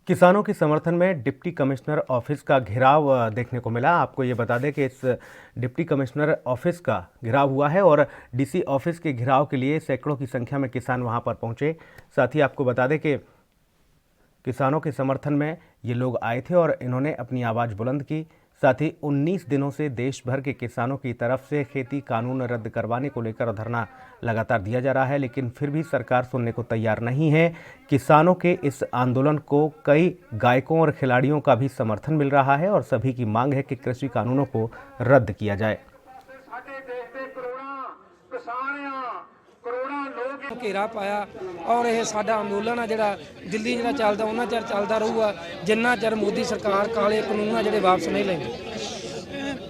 किसानों के समर्थन में डिप्टी कमिश्नर ऑफिस का घेराव देखने को मिला। आपको ये बता दें कि इस डिप्टी कमिश्नर ऑफिस का घेराव हुआ है और डीसी ऑफिस के घेराव के लिए सैकड़ों की संख्या में किसान वहां पर पहुंचे। साथ ही आपको बता दें कि किसानों के समर्थन में ये लोग आए थे और इन्होंने अपनी आवाज़ बुलंद की। साथ ही 19 दिनों से देश भर के किसानों की तरफ से खेती कानून रद्द करवाने को लेकर धरना लगातार दिया जा रहा है, लेकिन फिर भी सरकार सुनने को तैयार नहीं है। किसानों के इस आंदोलन को कई गायकों और खिलाड़ियों का भी समर्थन मिल रहा है और सभी की मांग है कि कृषि कानूनों को रद्द किया जाए। घेरा पाया और यह साडा अंदोलन है जिहड़ा दिल्ली जिहड़ा चलदा उन्ना चਿਰ चलदा रहूगा जिन्ना चਿਰ मोदी सरकार काले कानून जिहड़े वापस नहीं लेंदी।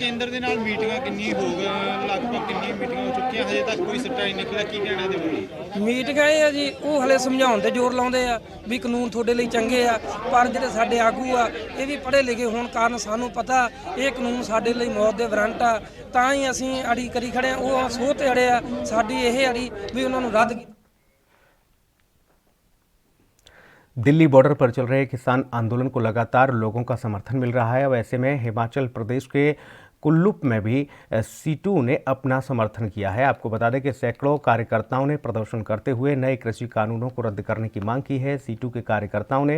केंद्र ਦੇ ਨਾਲ ਮੀਟਿੰਗਾਂ ਕਿੰਨੀ ਹੋ ਗਈਆਂ, ਲਗਭਗ ਕਿੰਨੀ ਮੀਟਿੰਗਾਂ ਹੋ ਚੁੱਕੀਆਂ, ਹਜੇ ਤੱਕ ਕੋਈ ਸੱਚਾਈ ਨਿਕਲਿਆ, ਕੀ ਕਹਿਣਾ ਦੇਵੋਗੇ? ਮੀਟਿੰਗਾਂ ਇਹ ਆ ਜੀ ਉਹ ਹਲੇ ਸਮਝਾਉਣ ਤੇ ਜ਼ੋਰ ਲਾਉਂਦੇ ਆ ਵੀ ਕਾਨੂੰਨ ਤੁਹਾਡੇ ਲਈ ਚੰਗੇ ਆ, ਪਰ ਜਿਹੜੇ ਸਾਡੇ ਆਗੂ ਆ ਇਹ ਵੀ ਪੜ੍ਹੇ ਲਿਖੇ ਹੋਣ ਕਾਰਨ ਸਾਨੂੰ ਪਤਾ ਇਹ ਕਾਨੂੰਨ ਸਾਡੇ ਲਈ ਮੌਤ ਦੇ ਵਾਰੰਟ ਆ, ਤਾਂ ਹੀ ਅਸੀਂ ਅੜੀ ਕਰੀ ਖੜੇ ਆ। ਉਹ ਸੋਹ ਤੇ ਅੜੇ ਆ, ਸਾਡੀ ਇਹ ਅੜੀ ਵੀ ਉਹਨਾਂ ਨੂੰ ਰੱਦ। दिल्ली बॉर्डर पर चल रहे किसान आंदोलन को लगातार लोगों का समर्थन मिल रहा है। अब ऐसे में हिमाचल प्रदेश के कुल्लू में भी सीटू ने अपना समर्थन किया है। आपको बता दें कि सैकड़ों कार्यकर्ताओं ने प्रदर्शन करते हुए नए कृषि कानूनों को रद्द करने की मांग की है। सीटू के कार्यकर्ताओं ने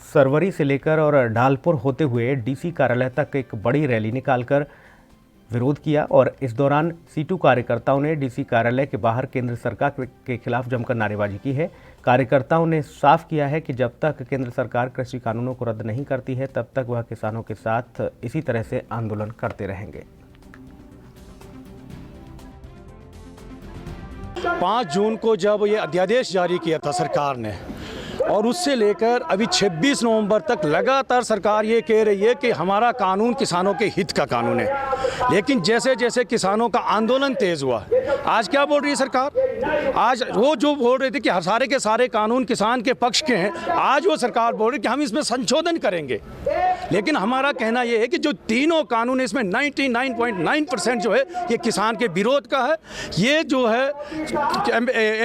सरवरी से लेकर और ढालपुर होते हुए डीसी कार्यालय तक एक बड़ी रैली निकालकर विरोध किया और इस दौरान सीटू कार्यकर्ताओं ने डीसी कार्यालय के बाहर केंद्र सरकार के खिलाफ जमकर नारेबाजी की है। कार्यकर्ताओं ने साफ किया है कि जब तक केंद्र सरकार कृषि कानूनों को रद्द नहीं करती है तब तक वह किसानों के साथ इसी तरह से आंदोलन करते रहेंगे। 5 जून को जब ये अध्यादेश जारी किया था सरकार ने और उससे लेकर अभी 26 नवंबर तक लगातार सरकार ये कह रही है कि हमारा कानून किसानों के हित का कानून है, लेकिन जैसे जैसे किसानों का आंदोलन तेज हुआ, आज क्या बोल रही है सरकार? आज वो जो बोल रहे थे कि सारे के सारे कानून किसान के पक्ष के हैं, आज वो सरकार बोल रही है कि हम इसमें संशोधन करेंगे। लेकिन हमारा कहना ये है कि जो तीनों कानून इसमें 99.9% जो है ये किसान के विरोध का है। ये जो है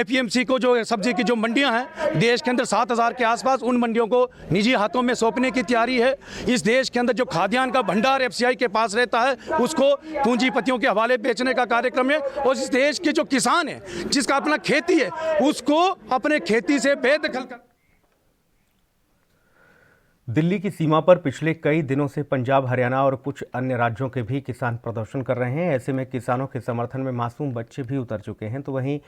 APMC को जो सब्जी की जो मंडियां हैं देश के अंदर 7,000 के आसपास, उन मंडियों को निजी हाथों में सौंपने की तैयारी है। इस देश के अंदर जो खाद्यान्न का भंडार FCI के पास रहता है उसको पूंजीपतियों के हवाले बेचने का कार्यक्रम है। और इस देश के जो किसान है जिसका अपना खेती है उसको अपने खेती से बेदखल कर। दिल्ली की सीमा पर पिछले कई दिनों से पंजाब, हरियाणा और कुछ अन्य राज्यों के भी किसान प्रदर्शन कर रहे हैं। ऐसे में किसानों के समर्थन में मासूम बच्चे भी उतर चुके हैं। तो वहीं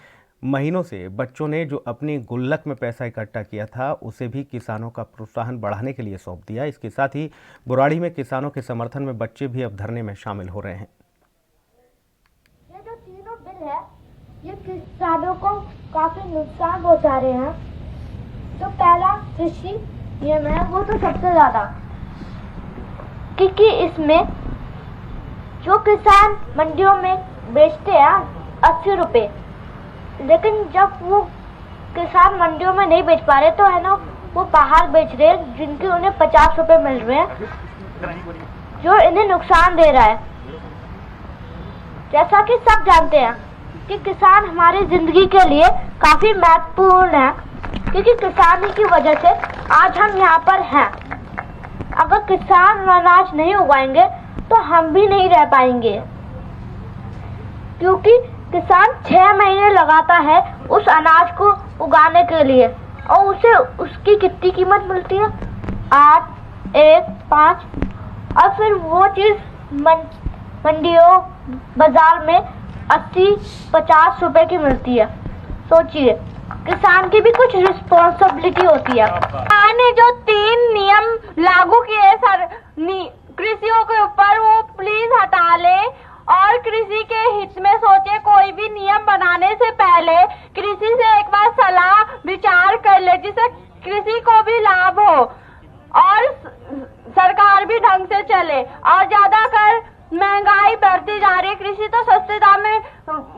महीनों से बच्चों ने जो अपनी गुल्लक में पैसा इकट्ठा किया था उसे भी किसानों का प्रोत्साहन बढ़ाने के लिए सौंप दिया। इसके साथ ही बुराड़ी में किसानों के समर्थन में बच्चे भी अब धरने में शामिल हो रहे हैं। ये जो तीनों बिल है ये किसानों को काफी नुकसान पहुंचा रहे हैं। जो पहला कृषि नियम है वो तो सबसे ज्यादा, क्योंकि इसमें जो किसान मंडियों में बेचते हैं 80 रुपए, लेकिन जब वो किसान मंडियों में नहीं बेच पा रहे तो है ना वो बाहर बेच रहे हैं जिनके उन्हें 50 रुपए मिल रहे हैं, जो इन्हें नुकसान दे रहा है। जैसा कि सब जानते हैं कि किसान हमारी जिंदगी के लिए काफी महत्वपूर्ण है, क्योंकि किसानी की वजह से आज हम यहाँ पर हैं। अगर किसान अनाज नहीं उगाएंगे तो हम भी नहीं रह पाएंगे, क्योंकि किसान 6 महीने लगाता है उस अनाज को उगाने के लिए और उसे उसकी कितनी कीमत मिलती है 8, 1, 5 और फिर वो चीज मंडियों बाजार में 80-50 रुपए की मिलती है। सोचिए किसान की भी कुछ रिस्पॉन्सिबिलिटी होती है। ने जो 3 नियम लागू किए सर कृषियों के ऊपर वो प्लीज हटा ले और कृषि के हित में सोचे। कोई भी नियम बनाने से पहले कृषि से एक बार सलाह विचार कर ले जिससे कृषि को भी लाभ हो और सरकार भी ढंग से चले। और ज्यादा कर महंगाई बढ़ती जा रही है, कृषि तो सस्ते दाम में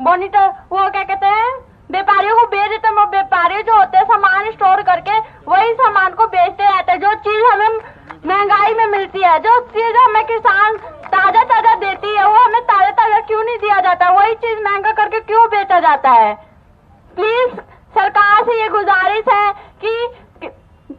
मॉनिटर वो क्या कहते हैं व्यापारियों को बेच देते हैं। व्यापारी जो होते हैं सामान स्टोर करके वही सामान को बेचते रहते हैं। जो चीज हमें महंगाई में मिलती है, जो चीज हमें किसान ताजा ताजा देती है, वो हमें ताजा ताजा क्यों नहीं दिया जाता? वही चीज महंगा करके क्यों बेचा जाता है? प्लीज सरकार से ये गुजारिश है कि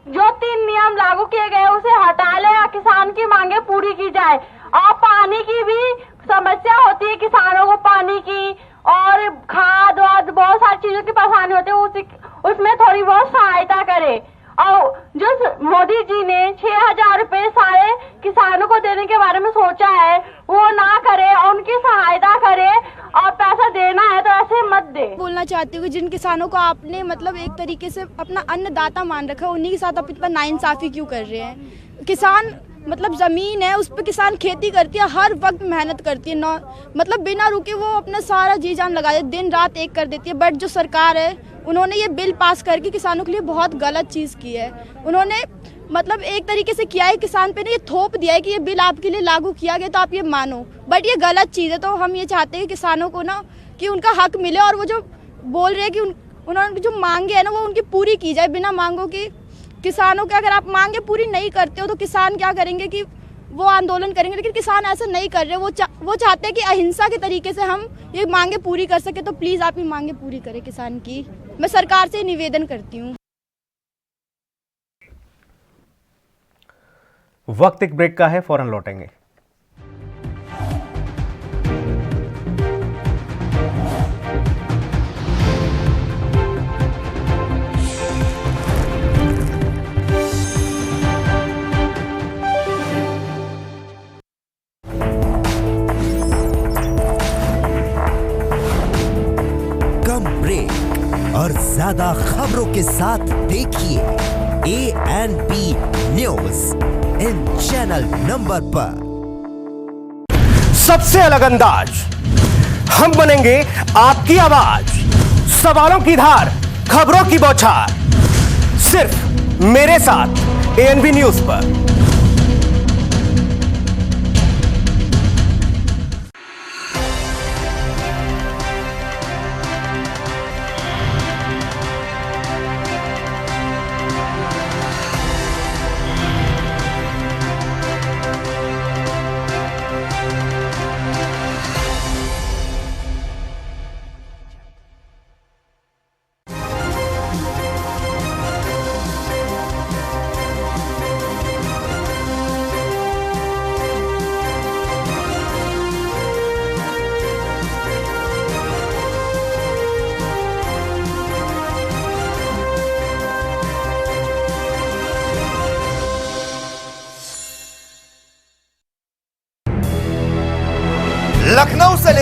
जो 3 नियम लागू किए गए उसे हटा ले और किसान की मांगे पूरी की जाए। और पानी की भी समस्या होती है किसानों को, पानी की और खाद और बहुत सारी चीजों की परेशानी होती है, उसमें थोड़ी बहुत सहायता करे। और जो मोदी जी ने 6,000 रुपए सारे किसानों को देने के बारे में सोचा है वो ना करे और उनकी सहायता करे और पैसा देना है तो ऐसे मत दे। बोलना चाहती हूँ कि जिन किसानों को आपने मतलब एक तरीके से अपना अन्नदाता मान रखा है उन्हीं के साथ आप इतना नाइंसाफी क्यों कर रहे हैं? किसान मतलब ज़मीन है उस पर किसान खेती करती है, हर वक्त मेहनत करती है, मतलब बिना रुके वो अपना सारा जी जान लगा देती है, दिन रात एक कर देती है। बट जो सरकार है उन्होंने ये बिल पास करके किसानों के लिए बहुत गलत चीज़ की है। उन्होंने मतलब एक तरीके से किया है किसान पे ने ये थोप दिया है कि ये बिल आपके लिए लागू किया गया तो आप ये मानो, बट ये गलत चीज़ है। तो हम ये चाहते हैं कि किसानों को ना कि उनका हक मिले और वो जो बोल रहे हैं कि उन्होंने जो मांगे है ना वो उनकी पूरी की जाए बिना मांगों की। किसानों के अगर आप मांगे पूरी नहीं करते हो तो किसान क्या करेंगे कि वो आंदोलन करेंगे, लेकिन किसान ऐसा नहीं कर रहे। वो चाहते हैं कि अहिंसा के तरीके से हम ये मांगे पूरी कर सके। तो प्लीज़ आप ये मांगे पूरी करें किसान की, मैं सरकार से निवेदन करती हूँ। वक्त एक ब्रेक का है, फौरन लौटेंगे। और ज्यादा खबरों के साथ देखिए ANP news in channel number पर। सबसे अलग अंदाज, हम बनेंगे आपकी आवाज, सवालों की धार, खबरों की बौछार, सिर्फ मेरे साथ ANP न्यूज पर।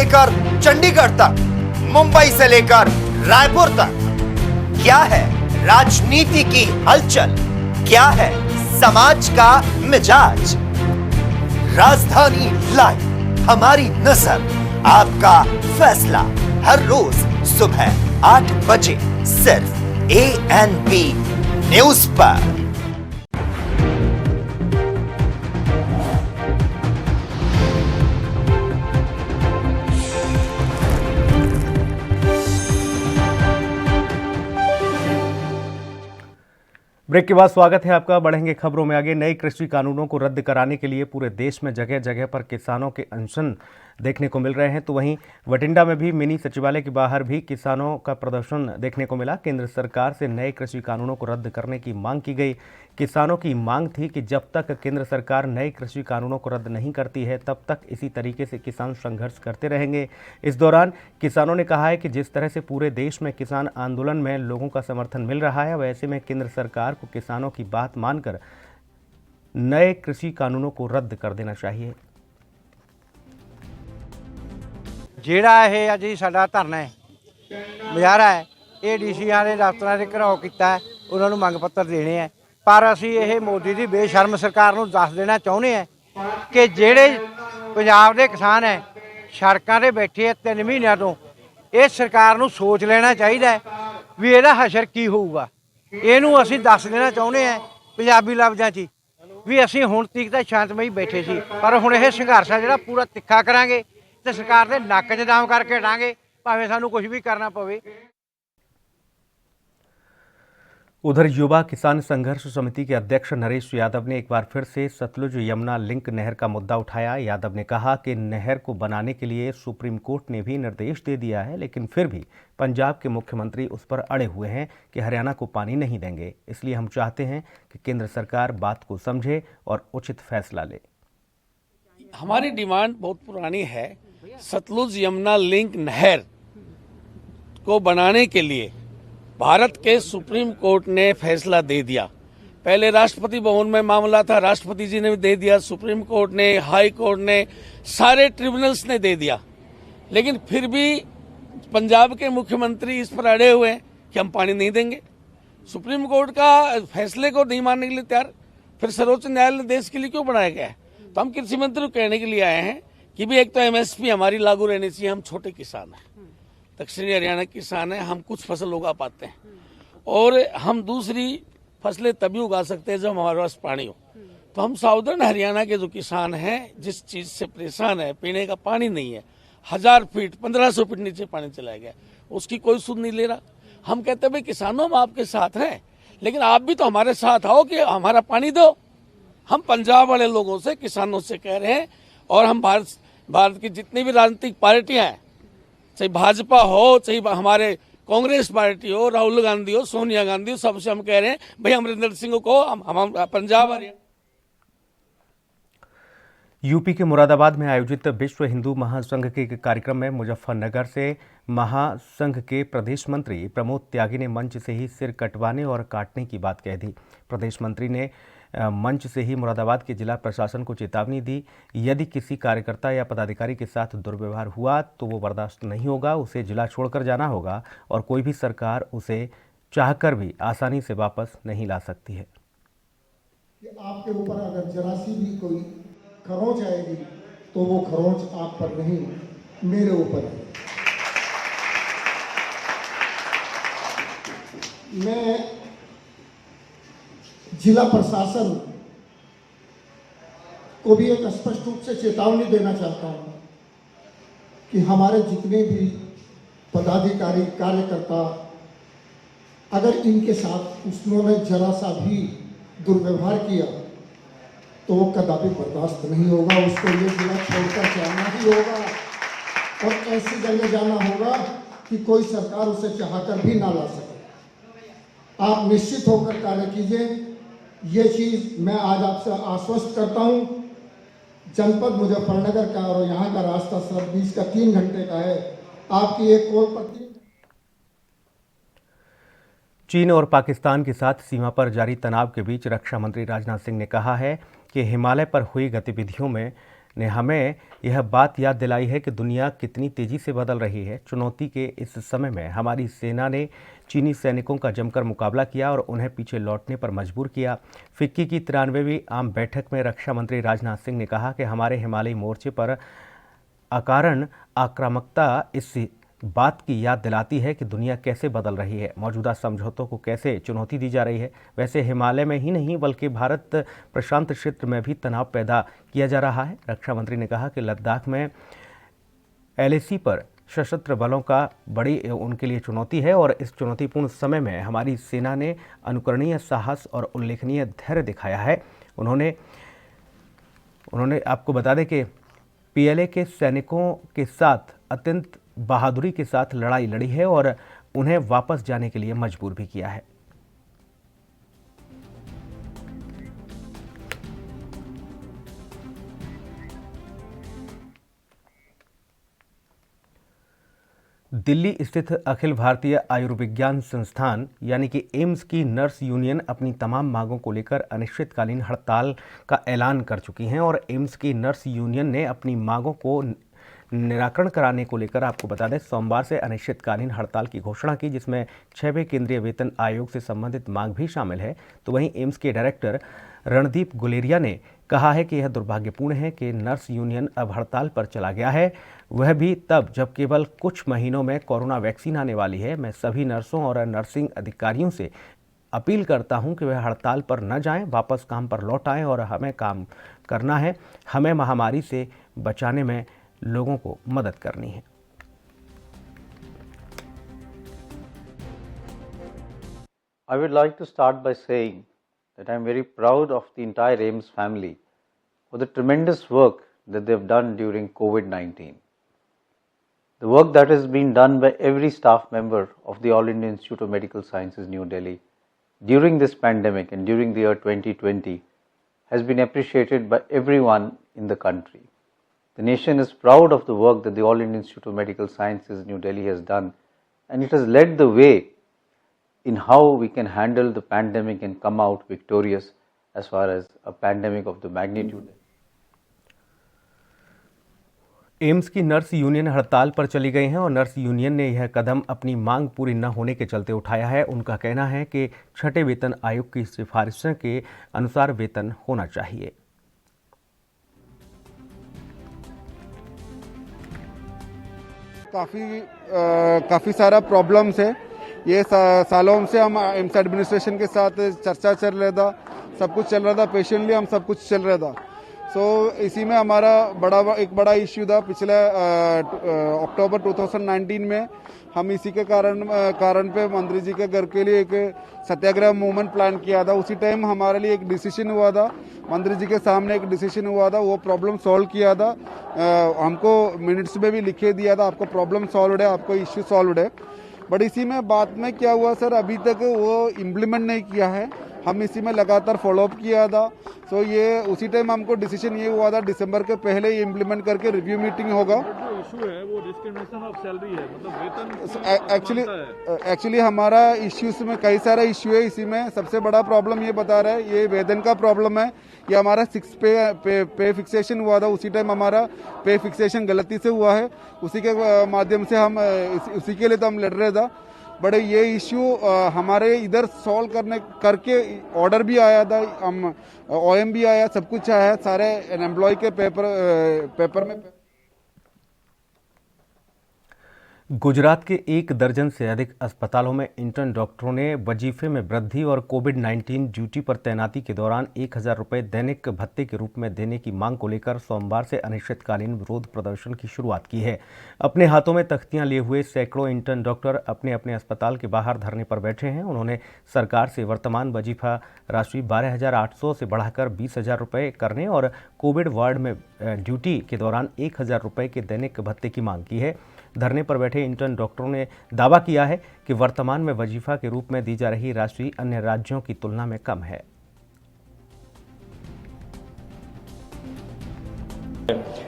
लेकर चंडीगढ़ तक, मुंबई से लेकर रायपुर तक, क्या है राजनीति की हलचल, क्या है समाज का मिजाज। राजधानी लाइव, हमारी नजर, आपका फैसला, हर रोज सुबह 8 बजे सिर्फ ANP न्यूज पर। ब्रेक के बाद स्वागत है आपका। बढ़ेंगे खबरों में आगे। नए कृषि कानूनों को रद्द कराने के लिए पूरे देश में जगह जगह पर किसानों के अनशन देखने को मिल रहे हैं, तो वहीं बठिंडा में भी मिनी सचिवालय के बाहर भी किसानों का प्रदर्शन देखने को मिला। केंद्र सरकार से नए कृषि कानूनों को रद्द करने की मांग की गई। किसानों की मांग थी कि जब तक केंद्र सरकार नए कृषि कानूनों को रद्द नहीं करती है तब तक इसी तरीके से किसान संघर्ष करते रहेंगे। इस दौरान किसानों ने कहा है कि जिस तरह से पूरे देश में किसान आंदोलन में लोगों का समर्थन मिल रहा है, वैसे में केंद्र सरकार को किसानों की बात मानकर नए कृषि कानूनों को रद्द कर देना चाहिए। ਜਿਹੜਾ ਇਹ ਅੱਜ ਸਾਡਾ ਧਰਨਾ ਹੈ, ਮੁਜ਼ਾਹਰਾ ਹੈ, ਇਹ ਡੀਸੀਆਂ ਦੇ ਦਫ਼ਤਰਾਂ 'ਤੇ ਘਿਰਾਓ ਕੀਤਾ ਹੈ, ਉਹਨਾਂ ਨੂੰ ਮੰਗ ਪੱਤਰ ਦੇਣੇ ਹੈ। ਪਰ ਅਸੀਂ ਇਹ ਮੋਦੀ ਦੀ ਬੇਸ਼ਰਮ ਸਰਕਾਰ ਨੂੰ ਦੱਸ ਦੇਣਾ ਚਾਹੁੰਦੇ ਹਾਂ ਕਿ ਜਿਹੜੇ ਪੰਜਾਬ ਦੇ ਕਿਸਾਨ ਹੈ ਸੜਕਾਂ 'ਤੇ ਬੈਠੇ ਆ 3 ਮਹੀਨਿਆਂ ਤੋਂ, ਇਹ ਸਰਕਾਰ ਨੂੰ ਸੋਚ ਲੈਣਾ ਚਾਹੀਦਾ ਹੈ ਵੀ ਇਹਦਾ ਹਸ਼ਰ ਕੀ ਹੋਊਗਾ। ਇਹਨੂੰ ਅਸੀਂ ਦੱਸ ਦੇਣਾ ਚਾਹੁੰਦੇ ਹਾਂ ਪੰਜਾਬੀ ਲਫ਼ਜ਼ਾਂ 'ਚ ਵੀ ਅਸੀਂ ਹੁਣ ਤੀਕ ਤਾਂ ਸ਼ਾਂਤਮਈ ਬੈਠੇ ਸੀ, ਪਰ ਹੁਣ ਇਹ ਸੰਘਰਸ਼ ਆ ਜਿਹੜਾ ਪੂਰਾ ਤਿੱਖਾ ਕਰਾਂਗੇ ਤੇ ਸਰਕਾਰ ਦੇ ਨੱਕ 'ਚ ਦਾਮ ਕਰਕੇ ਹਟਾਂਗੇ, ਭਾਵੇਂ ਸਾਨੂੰ ਕੁਝ ਵੀ करना पवे। उधर युवा किसान संघर्ष समिति के अध्यक्ष नरेश यादव ने एक बार फिर से सतलुज यमुना लिंक नहर का मुद्दा उठाया। यादव ने कहा कि नहर को बनाने के लिए सुप्रीम कोर्ट ने भी निर्देश दे दिया है, लेकिन फिर भी पंजाब के मुख्यमंत्री उस पर अड़े हुए हैं कि हरियाणा को पानी नहीं देंगे। इसलिए हम चाहते हैं कि केंद्र सरकार बात को समझे और उचित फैसला ले। हमारी डिमांड बहुत पुरानी है। सतलुज यमुना लिंक नहर को बनाने के लिए भारत के सुप्रीम कोर्ट ने फैसला दे दिया। पहले राष्ट्रपति भवन में मामला था, राष्ट्रपति जी ने भी दे दिया, सुप्रीम कोर्ट ने, हाई कोर्ट ने, सारे ट्रिब्यूनल्स ने दे दिया, लेकिन फिर भी पंजाब के मुख्यमंत्री इस पर अड़े हुए हैं कि हम पानी नहीं देंगे। सुप्रीम कोर्ट का फैसले को नहीं मानने के लिए तैयार, फिर सर्वोच्च न्यायालय देश के लिए क्यों बनाया गया है। तो हम कृषि मंत्री को कहने के लिए आए हैं कि भी एक तो MSP हमारी लागू रहनी चाहिए। हम छोटे किसान हैं, दक्षिणी हरियाणा किसान हैं, हम कुछ फसल उगा पाते हैं, और हम दूसरी फसलें तभी उगा सकते हैं जब हमारे पास पानी हो। तो हम साउदर्न हरियाणा के जो किसान हैं, जिस चीज़ से परेशान है, पीने का पानी नहीं है, 1000 फीट 1500 फीट नीचे पानी चला गया, उसकी कोई सुध नहीं ले रहा। हम कहते हैं भाई किसानों हम आपके साथ हैं, लेकिन आप भी तो हमारे साथ आओ कि हमारा पानी दो। हम पंजाब वाले लोगों से, किसानों से कह रहे हैं, और हम भारत की जितनी भी राजनीतिक पार्टियां हैं, चाहे भाजपा हो, चाहे हमारे कांग्रेस पार्टी हो, राहुल गांधी हो, सोनिया गांधी हो, सबसे हम कह रहे हैं भाई अमरिंदर सिंह को हम पंजाब हरियाणा। यूपी के मुरादाबाद में आयोजित विश्व हिंदू महासंघ के एक कार्यक्रम में मुजफ्फरनगर से महासंघ के प्रदेश मंत्री प्रमोद त्यागी ने मंच से ही सिर कटवाने और काटने की बात कह दी। प्रदेश मंत्री ने मंच से ही मुरादाबाद के जिला प्रशासन को चेतावनी दी, यदि किसी कार्यकर्ता या पदाधिकारी के साथ दुर्व्यवहार हुआ तो वो बर्दाश्त नहीं होगा, उसे जिला छोड़कर जाना होगा और कोई भी सरकार उसे चाहकर भी आसानी से वापस नहीं ला सकती है। आपके ऊपर अगर जरा सी भी कोई खरोंच आएगी तो वो खरोंच आप पर नहीं, मेरे ऊपर है। मैं जिला प्रशासन को भी एक स्पष्ट रूप से चेतावनी देना चाहता हूं कि हमारे जितने भी पदाधिकारी कार्यकर्ता अगर इनके साथ उन्होंने जरा सा भी दुर्व्यवहार किया तो वो कदापि बर्दाश्त नहीं होगा, उसको ये जिला छोड़कर जाना ही होगा और ऐसी जगह जाना होगा कि कोई सरकार उसे चाहकर भी ना ला सके। आप निश्चित होकर कार्य कीजिए, ये चीज़ मैं आज आपसे आश्वस्त करता हूँ। जनपद मुजफ्फरनगर का और यहाँ का रास्ता सर 20 का 3 घंटे का है, आपकी एक कॉल पर 3। चीन और पाकिस्तान के साथ सीमा पर जारी तनाव के बीच रक्षा मंत्री राजनाथ सिंह ने कहा है कि हिमालय पर हुई गतिविधियों में ने हमें यह बात याद दिलाई है कि दुनिया कितनी तेज़ी से बदल रही है। चुनौती के इस समय में हमारी सेना ने चीनी सैनिकों का जमकर मुकाबला किया और उन्हें पीछे लौटने पर मजबूर किया। फिक्की की 93वीं आम बैठक में रक्षा मंत्री राजनाथ सिंह ने कहा कि हमारे हिमालयी मोर्चे पर अकारण आक्रामकता इस बात की याद दिलाती है कि दुनिया कैसे बदल रही है, मौजूदा समझौतों को कैसे चुनौती दी जा रही है। वैसे हिमालय में ही नहीं बल्कि भारत प्रशांत क्षेत्र में भी तनाव पैदा किया जा रहा है। रक्षा मंत्री ने कहा कि लद्दाख में LAC पर सशस्त्र बलों का बड़ी उनके लिए चुनौती है और इस चुनौतीपूर्ण समय में हमारी सेना ने अनुकरणीय साहस और उल्लेखनीय धैर्य दिखाया है। उन्होंने आपको बता दें कि PLA के सैनिकों के साथ अत्यंत बहादुरी के साथ लड़ाई लड़ी है और उन्हें वापस जाने के लिए मजबूर भी किया है। दिल्ली स्थित अखिल भारतीय आयुर्विज्ञान संस्थान यानी कि एम्स की नर्स यूनियन अपनी तमाम मांगों को लेकर अनिश्चितकालीन हड़ताल का ऐलान कर चुकी हैं और एम्स की नर्स यूनियन ने अपनी मांगों को निराकरण कराने को लेकर आपको बता दें सोमवार से अनिश्चितकालीन हड़ताल की घोषणा की, जिसमें 6वें केंद्रीय वेतन आयोग से संबंधित मांग भी शामिल है। तो वहीं एम्स के डायरेक्टर रणदीप गुलेरिया ने कहा है कि यह दुर्भाग्यपूर्ण है कि नर्स यूनियन अब हड़ताल पर चला गया है, वह भी तब जब केवल कुछ महीनों में कोरोना वैक्सीन आने वाली है। मैं सभी नर्सों और नर्सिंग अधिकारियों से अपील करता हूं कि वह हड़ताल पर न जाएं, वापस काम पर लौट आएं और हमें काम करना है। हमें महामारी से बचाने में लोगों को मदद करनी है। I would like to start by saying that I am very proud of the entire AIIMS family for the tremendous work that they have done during COVID-19. The work that has been done by every staff member of the All India Institute of Medical Sciences, New Delhi, during this pandemic and during the year 2020 has been appreciated by everyone in the country. The nation is proud of the work that the All India Institute of Medical Sciences, New Delhi has done, and it has led the way in how we can handle the pandemic and come out victorious as far as a pandemic of the magnitude. AIIMS की nurse union हड़ताल पर चली गई हैं और nurse union ने यह कदम अपनी मांग पूरी न होने के चलते उठाया है। उनका कहना है कि 6ठे वेतन आयोग की सिफारिशों के अनुसार वेतन होना चाहिए। काफ़ी सारा प्रॉब्लम्स है। ये सालों से हम एम्स एडमिनिस्ट्रेशन के साथ चर्चा चल रहा था, सब कुछ चल रहा था, पेशेंटली हम सब कुछ चल रहा था। इसी में हमारा एक बड़ा इश्यू था पिछले अक्टूबर 2019 में। हम इसी के कारण पे मंत्री जी के घर के लिए एक सत्याग्रह मूवमेंट प्लान किया था। उसी टाइम हमारे लिए एक डिसीजन हुआ था, मंत्री जी के सामने एक डिसीजन हुआ था, वो प्रॉब्लम सॉल्व किया था। हमको मिनट्स में भी लिखे दिया था, आपको प्रॉब्लम सॉल्व है, आपको इश्यू सॉल्व है। बट इसी में बाद में क्या हुआ सर, अभी तक वो इम्प्लीमेंट नहीं किया है। हम इसी में लगातार फॉलोअप किया था। ये उसी टाइम हमको डिसीजन ये हुआ था दिसंबर के पहले ये इम्प्लीमेंट करके रिव्यू मीटिंग होगा। जो इशू है वो डिस्क्रिमिनेशन ऑफ सैलरी है, मतलब वेतन एक्चुअली हमारा इश्यूज में कई सारा इश्यू है। इसी में सबसे बड़ा प्रॉब्लम ये बता रहा है, ये वेतन का प्रॉब्लम है। ये हमारा 6 पे फिक्सेशन हुआ था, उसी टाइम हमारा पे फिक्सेशन गलती से हुआ है। उसी के माध्यम से हम उसी के लिए तो हम लड़ रहे था। बड़े ये इश्यू हमारे इधर सॉल्व करके ऑर्डर भी आया था, हम OM भी आया, सब कुछ आया, सारे एम्प्लॉय के पेपर में। गुजरात के 1 दर्जन से अधिक अस्पतालों में इंटर्न डॉक्टरों ने वजीफे में वृद्धि और कोविड-19 ड्यूटी पर तैनाती के दौरान 1000 रुपये दैनिक भत्ते के रूप में देने की मांग को लेकर सोमवार से अनिश्चितकालीन विरोध प्रदर्शन की शुरुआत की है। अपने हाथों में तख्तियां लिए हुए सैकड़ों इंटर्न डॉक्टर अपने अपने अस्पताल के बाहर धरने पर बैठे हैं। उन्होंने सरकार से वर्तमान वजीफा राशि 12,800 से बढ़ाकर 20,000 रुपये करने और कोविड वार्ड में ड्यूटी के दौरान 1000 रुपये के दैनिक भत्ते की मांग की है। धरने पर बैठे इंटर्न डॉक्टरों ने दावा किया है कि वर्तमान में वजीफा के रूप में दी जा रही राशि अन्य राज्यों की तुलना में कम है।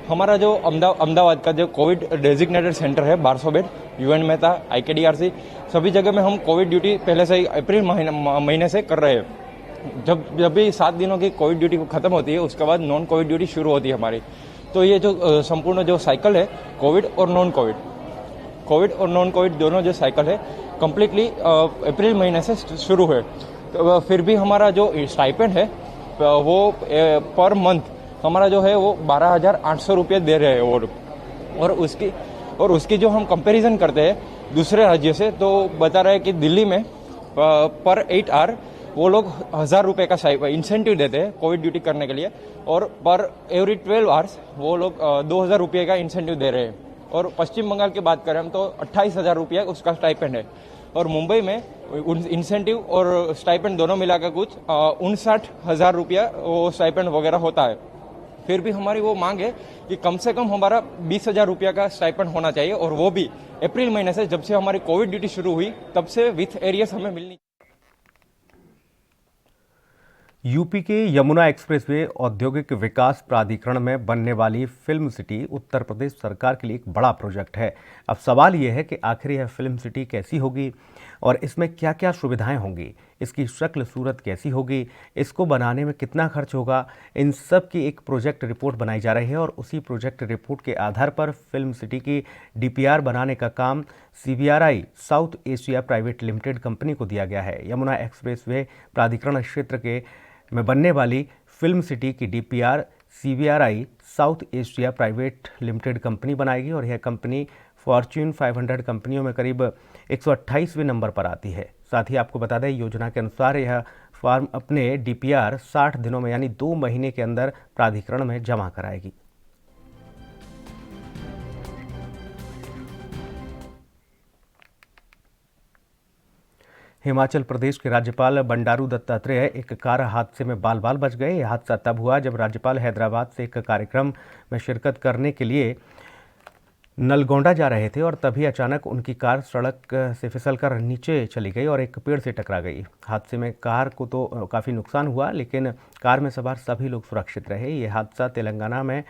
हमारा जो अहमदाबाद का जो कोविड डेजिग्नेटेड सेंटर है 1200 बेड, UN मेहता, IKDRC, सभी जगह में हम कोविड ड्यूटी पहले से ही अप्रैल महीने से कर रहे हैं। जब भी 7 दिनों की कोविड ड्यूटी खत्म होती है उसके बाद नॉन कोविड ड्यूटी शुरू होती है हमारी। तो ये जो संपूर्ण जो साइकिल है कोविड और नॉन कोविड दोनों जो साइकिल है कम्प्लीटली अप्रैल महीने से शुरू है। तो फिर भी हमारा जो स्टाइपेंड है वो पर मंथ हमारा जो है वो 12,800 रुपये दे रहे हैं और उसकी जो हम कंपैरिजन करते हैं दूसरे राज्य से तो बता रहे हैं कि दिल्ली में पर 8 आवर वो लोग 1,000 रुपये का इंसेंटिव देते हैं कोविड ड्यूटी करने के लिए और पर एवरी 12 आवर्स वो लोग 2,000 रुपये का इंसेंटिव दे रहे हैं। और पश्चिम बंगाल की बात करें हम तो 28,000 रुपये उसका स्टाइपेंड है और मुंबई में इंसेंटिव और स्टाइपेंड दोनों मिलाकर कुछ 59,000 रुपया वो स्टाइपेंड वगैरह होता है। फिर भी हमारी वो मांग है कि कम से कम हमारा 20,000 रुपया का स्टाइपेंड होना चाहिए और वो भी अप्रैल महीने से जब से हमारी कोविड ड्यूटी शुरू हुई तब से विथ एरियस हमें मिलनी। यूपी के यमुना एक्सप्रेसवे औद्योगिक विकास प्राधिकरण में बनने वाली फिल्म सिटी उत्तर प्रदेश सरकार के लिए एक बड़ा प्रोजेक्ट है। अब सवाल यह है कि आखिर यह फिल्म सिटी कैसी होगी और इसमें क्या क्या सुविधाएं होंगी, इसकी शक्ल सूरत कैसी होगी, इसको बनाने में कितना खर्च होगा, इन सब की एक प्रोजेक्ट रिपोर्ट बनाई जा रही है और उसी प्रोजेक्ट रिपोर्ट के आधार पर फिल्म सिटी की DPR बनाने का काम CBRI south Asia private limited company को दिया गया है। यमुना एक्सप्रेसवे प्राधिकरण क्षेत्र में बनने वाली फिल्म सिटी की DPR CBRI south Asia private limited company बनाएगी और यह कंपनी फॉर्च्यून 500 कंपनियों में करीब 128वें नंबर पर आती है। साथ ही आपको बता दें योजना के अनुसार यह फर्म अपने DPR 60 दिनों में यानी 2 महीने के अंदर प्राधिकरण में जमा कराएगी। हिमाचल प्रदेश के राज्यपाल बंडारू दत्तात्रेय एक कार हादसे में बाल बाल बच गए। यह हादसा तब हुआ जब राज्यपाल हैदराबाद से एक कार्यक्रम में शिरकत करने के लिए नलगोंडा जा रहे थे और तभी अचानक उनकी कार सड़क से फिसलकर नीचे चली गई और एक पेड़ से टकरा गई। हादसे में कार को तो काफ़ी नुकसान हुआ लेकिन कार में सवार सभी लोग सुरक्षित रहे। ये हादसा तेलंगाना में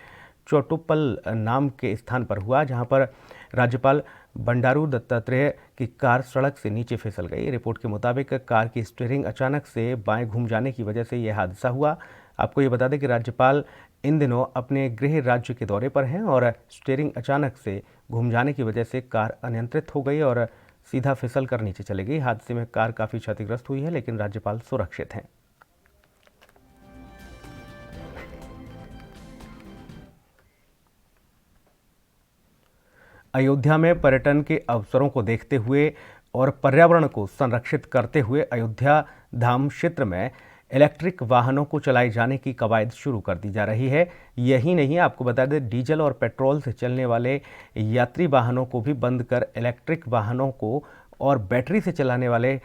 चोटुप्पल नाम के स्थान पर हुआ जहां पर राज्यपाल बंडारू दत्तात्रेय की कार सड़क से नीचे फिसल गई। रिपोर्ट के मुताबिक कार की स्टीयरिंग अचानक से बाएं घूम जाने की वजह से यह हादसा हुआ। आपको ये बता दें कि राज्यपाल इन दिनों अपने गृह राज्य के दौरे पर हैं और स्टीयरिंग अचानक से घूम जाने की वजह से कार अनियंत्रित हो गई और सीधा फिसल कर नीचे चली गई। हादसे में कार काफ़ी क्षतिग्रस्त हुई है लेकिन राज्यपाल सुरक्षित हैं। अयोध्या में पर्यटन के अवसरों को देखते हुए और पर्यावरण को संरक्षित करते हुए अयोध्या धाम क्षेत्र में इलेक्ट्रिक वाहनों को चलाए जाने की कवायद शुरू कर दी जा रही है। यही नहीं, आपको बता दें डीजल और पेट्रोल से चलने वाले यात्री वाहनों को भी बंद कर इलेक्ट्रिक वाहनों को और बैटरी से चलाने वाले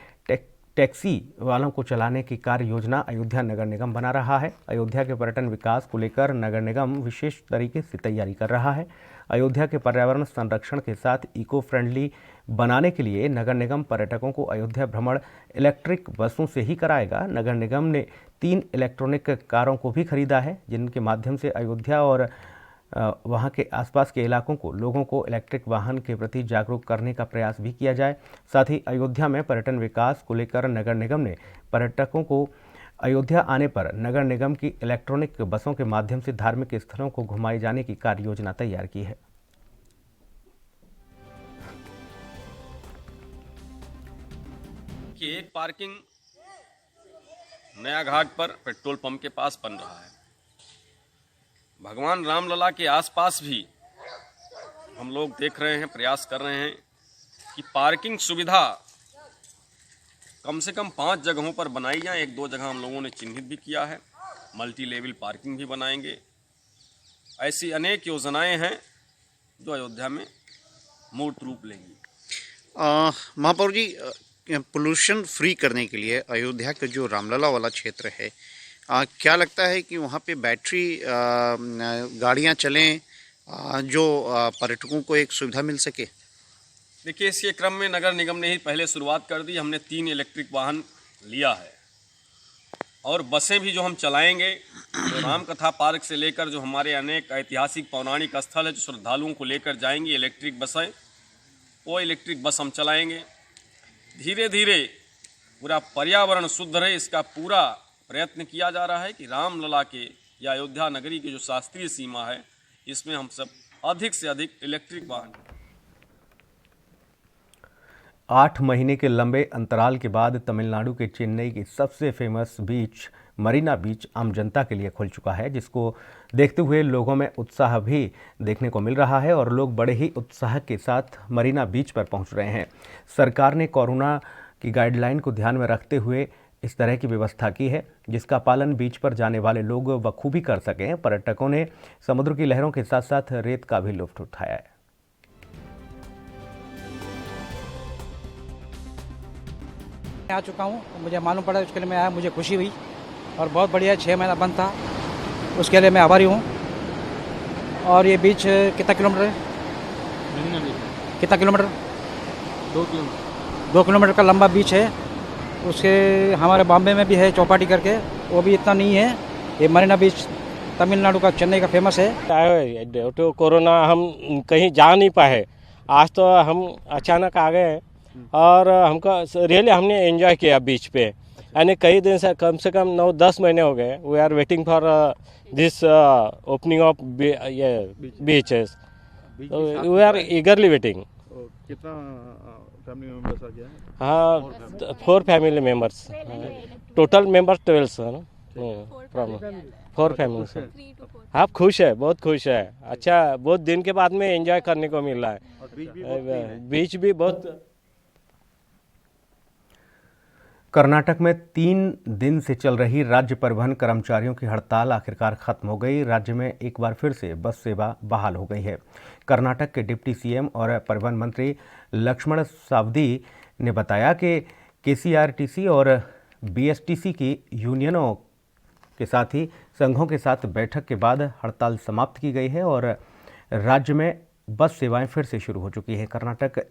टैक्सी वालों को चलाने की कार्य योजना अयोध्या नगर निगम बना रहा है। अयोध्या के पर्यटन विकास को लेकर नगर निगम विशेष तरीके से तैयारी कर रहा है। अयोध्या के पर्यावरण संरक्षण के साथ इको फ्रेंडली बनाने के लिए नगर निगम पर्यटकों को अयोध्या भ्रमण इलेक्ट्रिक बसों से ही कराएगा। नगर निगम ने 3 इलेक्ट्रॉनिक कारों को भी खरीदा है जिनके माध्यम से अयोध्या और वहां के आसपास के इलाकों को लोगों को इलेक्ट्रिक वाहन के प्रति जागरूक करने का प्रयास भी किया जाए। साथ ही अयोध्या में पर्यटन विकास को लेकर नगर निगम ने पर्यटकों को अयोध्या आने पर नगर निगम की इलेक्ट्रॉनिक बसों के माध्यम से धार्मिक स्थलों को घुमाए जाने की कार्य योजना तैयार की है। एक पार्किंग नया घाट पर पेट्रोल पंप के पास बन रहा है। भगवान रामलला के आसपास भी हम लोग देख रहे हैं, प्रयास कर रहे हैं कि पार्किंग सुविधा कम से कम 5 जगहों पर बनाई जाए। 1-2 जगह हम लोगों ने चिन्हित भी किया है, मल्टी लेवल पार्किंग भी बनाएंगे। ऐसी अनेक योजनाएं हैं जो अयोध्या में मूर्त रूप लेंगी। महापौर जी, पोल्यूशन फ्री करने के लिए अयोध्या का जो रामलला वाला क्षेत्र है, क्या लगता है कि वहाँ पे बैटरी गाड़ियाँ चलें जो पर्यटकों को एक सुविधा मिल सके? देखिए, इसके क्रम में नगर निगम ने ही पहले शुरुआत कर दी। हमने 3 इलेक्ट्रिक वाहन लिया है और बसें भी जो हम चलाएंगे तो रामकथा पार्क से लेकर जो हमारे अनेक ऐतिहासिक पौराणिक स्थल है जो श्रद्धालुओं को लेकर जाएंगी इलेक्ट्रिक बसें, वो इलेक्ट्रिक बस हम चलाएंगे। धीरे धीरे पूरा पर्यावरण शुद्ध रहे, इसका पूरा प्रयत्न किया जा रहा है कि रामलला के या अयोध्या नगरी की जो शास्त्रीय सीमा है इसमें हम सब अधिक से अधिक इलेक्ट्रिक वाहन 8 महीने के लंबे अंतराल के बाद तमिलनाडु के चेन्नई की सबसे फेमस बीच मरीना बीच आम जनता के लिए खुल चुका है, जिसको देखते हुए लोगों में उत्साह भी देखने को मिल रहा है और लोग बड़े ही उत्साह के साथ मरीना बीच पर पहुंच रहे हैं। सरकार ने कोरोना की गाइडलाइन को ध्यान में रखते हुए इस तरह की व्यवस्था की है, जिसका पालन बीच पर जाने वाले लोग बखूबी कर सकें। पर्यटकों ने समुद्र की लहरों के साथ साथ रेत का भी लुत्फ उठाया है। आ चुका हूँ, मुझे मालूम पड़ा, उसके लिए मैं आया, मुझे खुशी हुई और बहुत बढ़िया। 6 महीना बंद था, उसके लिए मैं आभारी हूँ। और ये बीच कितना किलोमीटर है? कितना किलोमीटर? 2 किलोमीटर। 2 किलोमीटर का लंबा बीच है। उसके हमारे बॉम्बे में भी है चौपाटी करके, वो भी इतना नहीं है। ये मरीना बीच तमिलनाडु का, चेन्नई का फेमस है। तो कोरोना हम कहीं जा नहीं पाए, आज तो हम अचानक आ गए और हमको रियली हमने एंजॉय किया बीच पे। यानी कई दिन से कम 9-10 महीने हो गए we are waiting for this opening of beaches, we are eagerly waiting. कितना फैमिली मेंबर्स आ गया? हाँ, 4 फैमिली मेंबर्स, टोटल मेंबर्स 12 है ना, फ्रॉम 4 फैमिलीज। आप खुश है, बहुत खुश है। अच्छा, बहुत दिन के बाद में एंजॉय करने को मिल रहा है। बीच भी बहुत। कर्नाटक में 3 दिन से चल रही राज्य परिवहन कर्मचारियों की हड़ताल आखिरकार खत्म हो गई। राज्य में एक बार फिर से बस सेवा बहाल हो गई है। कर्नाटक के डिप्टी सीएम और परिवहन मंत्री लक्ष्मण सावदी ने बताया कि केसीआरटीसी और बीएसटीसी की यूनियनों के साथ ही संघों के साथ बैठक के बाद हड़ताल समाप्त की गई है और राज्य में बस सेवाएं फिर से शुरू हो चुकी हैं। Karnataka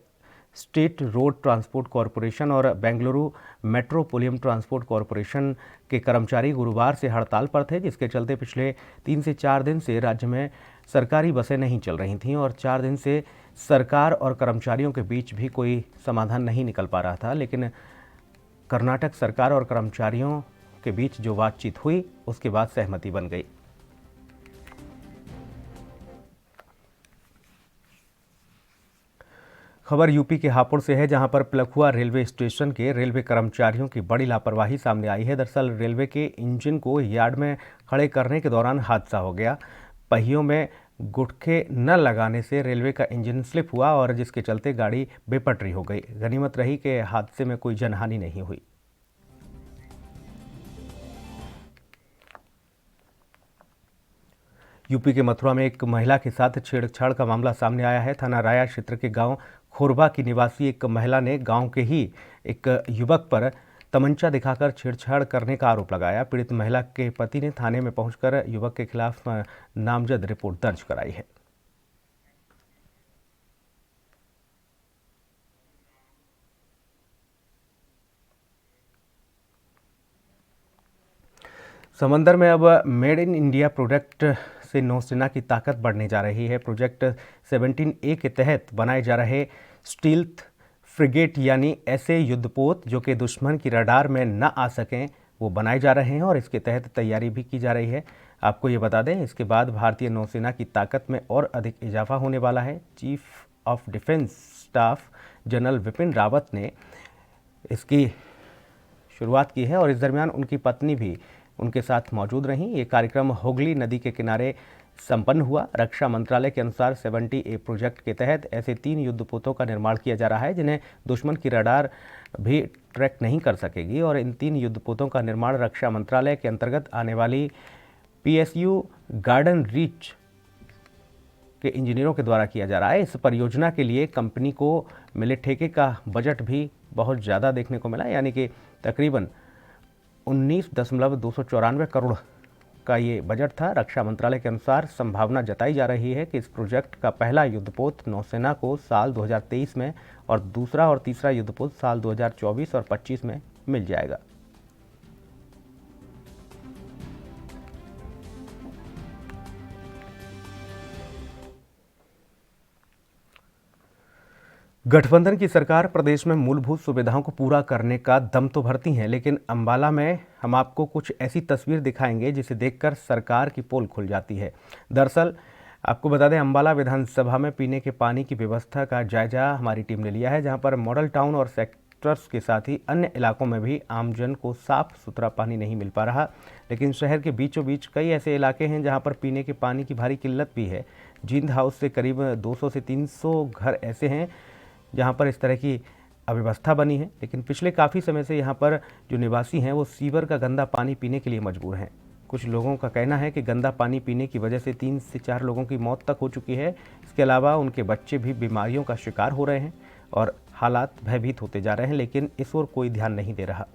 state road transport corporation और बेंगलुरु मेट्रोपोलियम ट्रांसपोर्ट कॉरपोरेशन के कर्मचारी गुरुवार से हड़ताल पर थे, जिसके चलते पिछले 3 से 4 दिन से राज्य में सरकारी बसें नहीं चल रही थीं और 4 दिन से सरकार और कर्मचारियों के बीच भी कोई समाधान नहीं निकल पा रहा था। लेकिन कर्नाटक सरकार और कर्मचारियों के बीच जो बातचीत हुई, उसके बाद सहमति बन गई। खबर यूपी के हापुड़ से है, जहां पर प्लखुआ रेलवे स्टेशन के रेलवे कर्मचारियों की बड़ी लापरवाही सामने आई है। दरअसल रेलवे के इंजन को यार्ड में खड़े करने के दौरान हादसा हो गया। पहियों में गुटखे न लगाने से रेलवे का इंजन स्लिप हुआ और जिसके चलते गाड़ी बेपटरी हो गई। गनीमत रही कि हादसे में कोई जनहानि नहीं हुई। यूपी के मथुरा में एक महिला के साथ छेड़छाड़ का मामला सामने आया है। थाना राया क्षेत्र के गांव खोरबा की निवासी एक महिला ने गांव के ही एक युवक पर तमंचा दिखाकर छेड़छाड़ करने का आरोप लगाया। पीड़ित महिला के पति ने थाने में पहुंचकर युवक के खिलाफ नामजद रिपोर्ट दर्ज कराई है। समंदर में अब मेड इन इंडिया प्रोजेक्ट से नौसेना की ताकत बढ़ने जा रही है। प्रोजेक्ट 17A के तहत बनाए जा रहे स्टील्थ फ्रिगेट यानी ऐसे युद्धपोत जो कि दुश्मन की रडार में न आ सकें, वो बनाए जा रहे हैं और इसके तहत तैयारी भी की जा रही है। आपको ये बता दें, इसके बाद भारतीय नौसेना की ताकत में और अधिक इजाफा होने वाला है। Chief of defence staff general Vipin Rawat ने इसकी शुरुआत की है और इस दरमियान उनकी पत्नी भी उनके साथ मौजूद रहीं। ये कार्यक्रम हुगली नदी के किनारे संपन्न हुआ। रक्षा मंत्रालय के अनुसार 70A प्रोजेक्ट के तहत ऐसे 3 युद्धपोतों का निर्माण किया जा रहा है जिन्हें दुश्मन की रडार भी ट्रैक नहीं कर सकेगी और इन 3 युद्धपोतों का निर्माण रक्षा मंत्रालय के अंतर्गत आने वाली PSU गार्डन रीच के इंजीनियरों के द्वारा किया जा रहा है। इस परियोजना के लिए कंपनी को मिले ठेके का बजट भी बहुत ज़्यादा देखने को मिला, यानी कि तकरीबन 19.294 करोड़ का ये बजट था। रक्षा मंत्रालय के अनुसार संभावना जताई जा रही है कि इस प्रोजेक्ट का पहला युद्धपोत नौसेना को साल 2023 में और दूसरा और तीसरा युद्धपोत साल 2024 और 25 में मिल जाएगा। गठबंधन की सरकार प्रदेश में मूलभूत सुविधाओं को पूरा करने का दम तो भरती है, लेकिन अंबाला में हम आपको कुछ ऐसी तस्वीर दिखाएंगे जिसे देखकर सरकार की पोल खुल जाती है। दरअसल आपको बता दें, अंबाला विधानसभा में पीने के पानी की व्यवस्था का जायजा हमारी टीम ने लिया है, जहां पर मॉडल टाउन और सेक्टर्स के साथ ही अन्य इलाकों में भी आमजन को साफ सुथरा पानी नहीं मिल पा रहा। लेकिन शहर के बीचों बीच कई ऐसे इलाके हैं जहां पर पीने के पानी की भारी किल्लत भी है। जींद हाउस से करीब 200 से 300 घर ऐसे हैं जहां पर इस तरह की अव्यवस्था बनी है। लेकिन पिछले काफ़ी समय से यहाँ पर जो निवासी हैं वो सीवर का गंदा पानी पीने के लिए मजबूर हैं। कुछ लोगों का कहना है कि गंदा पानी पीने की वजह से 3 से 4 लोगों की मौत तक हो चुकी है। इसके अलावा उनके बच्चे भी बीमारियों का शिकार हो रहे हैं और हालात भयभीत होते जा रहे हैं, लेकिन इस ओर कोई ध्यान नहीं दे रहा।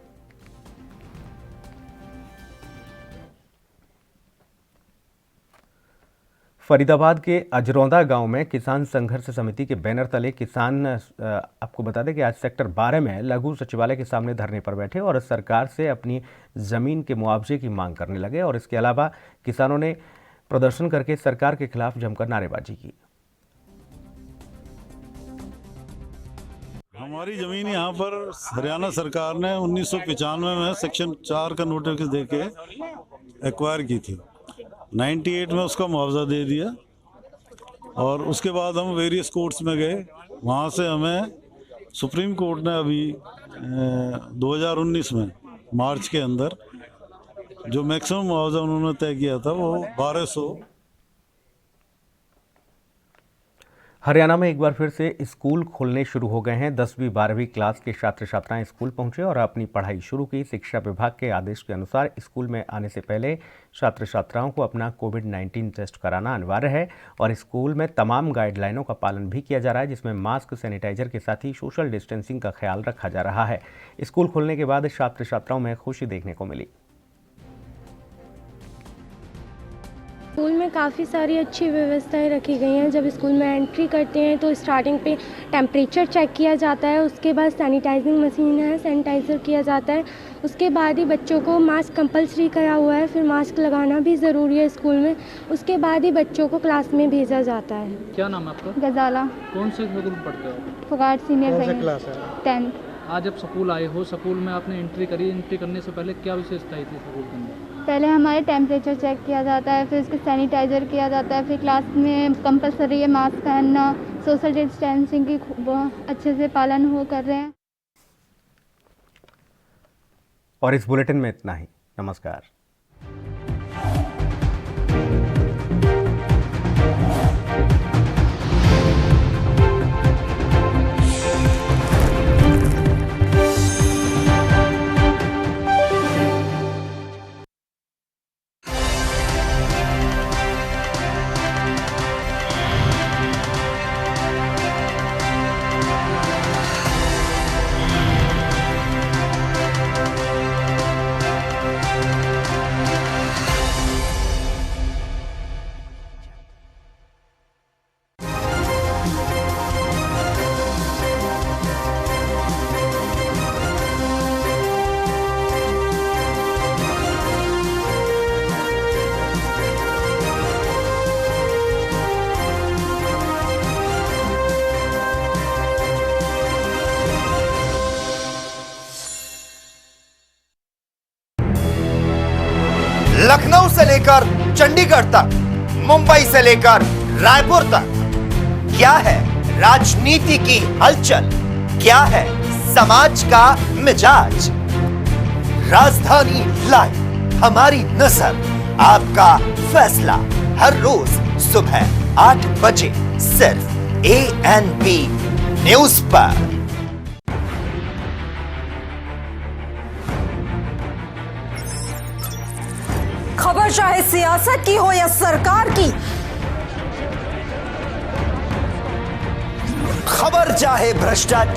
फरीदाबाद के अजरौदा गांव में किसान संघर्ष समिति के बैनर तले किसान आपको बता दें कि आज सेक्टर 12 में लघु सचिवालय के सामने धरने पर बैठे और सरकार से अपनी ज़मीन के मुआवजे की मांग करने लगे। और इसके अलावा किसानों ने प्रदर्शन करके सरकार के खिलाफ जमकर नारेबाजी की। हमारी ज़मीन यहाँ पर हरियाणा सरकार ने 1995 में सेक्शन 4 का नोटिस देके एक्वायर की थी। 98 में उसका मुआवजा दे दिया और उसके बाद हम वेरियस कोर्ट्स में गए। वहाँ से हमें सुप्रीम कोर्ट ने अभी 2019 में मार्च के अंदर जो मैक्सिमम मुआवजा उन्होंने तय किया था वो 1200। हरियाणा में एक बार फिर से स्कूल खोलने शुरू हो गए हैं। 10वीं 12वीं क्लास के छात्र छात्राएं स्कूल पहुंचे और अपनी पढ़ाई शुरू की। शिक्षा विभाग के आदेश के अनुसार स्कूल में आने से पहले छात्र छात्राओं को अपना कोविड-19 टेस्ट कराना अनिवार्य है और स्कूल में तमाम गाइडलाइनों का पालन भी किया जा रहा है, जिसमें मास्क, सैनिटाइजर के साथ ही सोशल डिस्टेंसिंग का ख्याल रखा जा रहा है। स्कूल खोलने के बाद छात्र छात्राओं में खुशी देखने को मिली। स्कूल में काफ़ी सारी अच्छी व्यवस्थाएं रखी गई हैं। जब स्कूल में एंट्री करते हैं तो स्टार्टिंग पे टेम्परेचर चेक किया जाता है, उसके बाद सैनिटाइजिंग मशीन है, सैनिटाइज़र किया जाता है, उसके बाद ही बच्चों को मास्क कंपलसरी करा हुआ है, फिर मास्क लगाना भी ज़रूरी है स्कूल में। उसके बाद ही बच्चों को क्लास में भेजा जाता है। क्या नाम है आपका? गजाला। कौन से स्कूल में पढ़ते हो? फुगाट सीनियर सेकेंड क्लास है? 10th। आज जब स्कूल आए हो, स्कूल में आपने एंट्री करी, एंट्री करने से पहले क्या विशेषताएं थी स्कूल के अंदर? पहले हमारे टेम्परेचर चेक किया जाता है, फिर उसके सैनिटाइज़र किया जाता है, फिर क्लास में कंपलसरी है मास्क पहनना, सोशल डिस्टेंसिंग की अच्छे से पालन हो कर रहे हैं। और इस बुलेटिन में इतना ही। नमस्कार। लखनऊ से लेकर चंडीगढ़ तक, मुंबई से लेकर रायपुर तक, क्या है राजनीति की हलचल, क्या है समाज का मिजाज। राजधानी लाइव, हमारी नजर, आपका फैसला, हर रोज सुबह 8 बजे सिर्फ ANP न्यूज पर। खबर चाहे सियासत की हो या सरकार की, खबर चाहे भ्रष्टाचार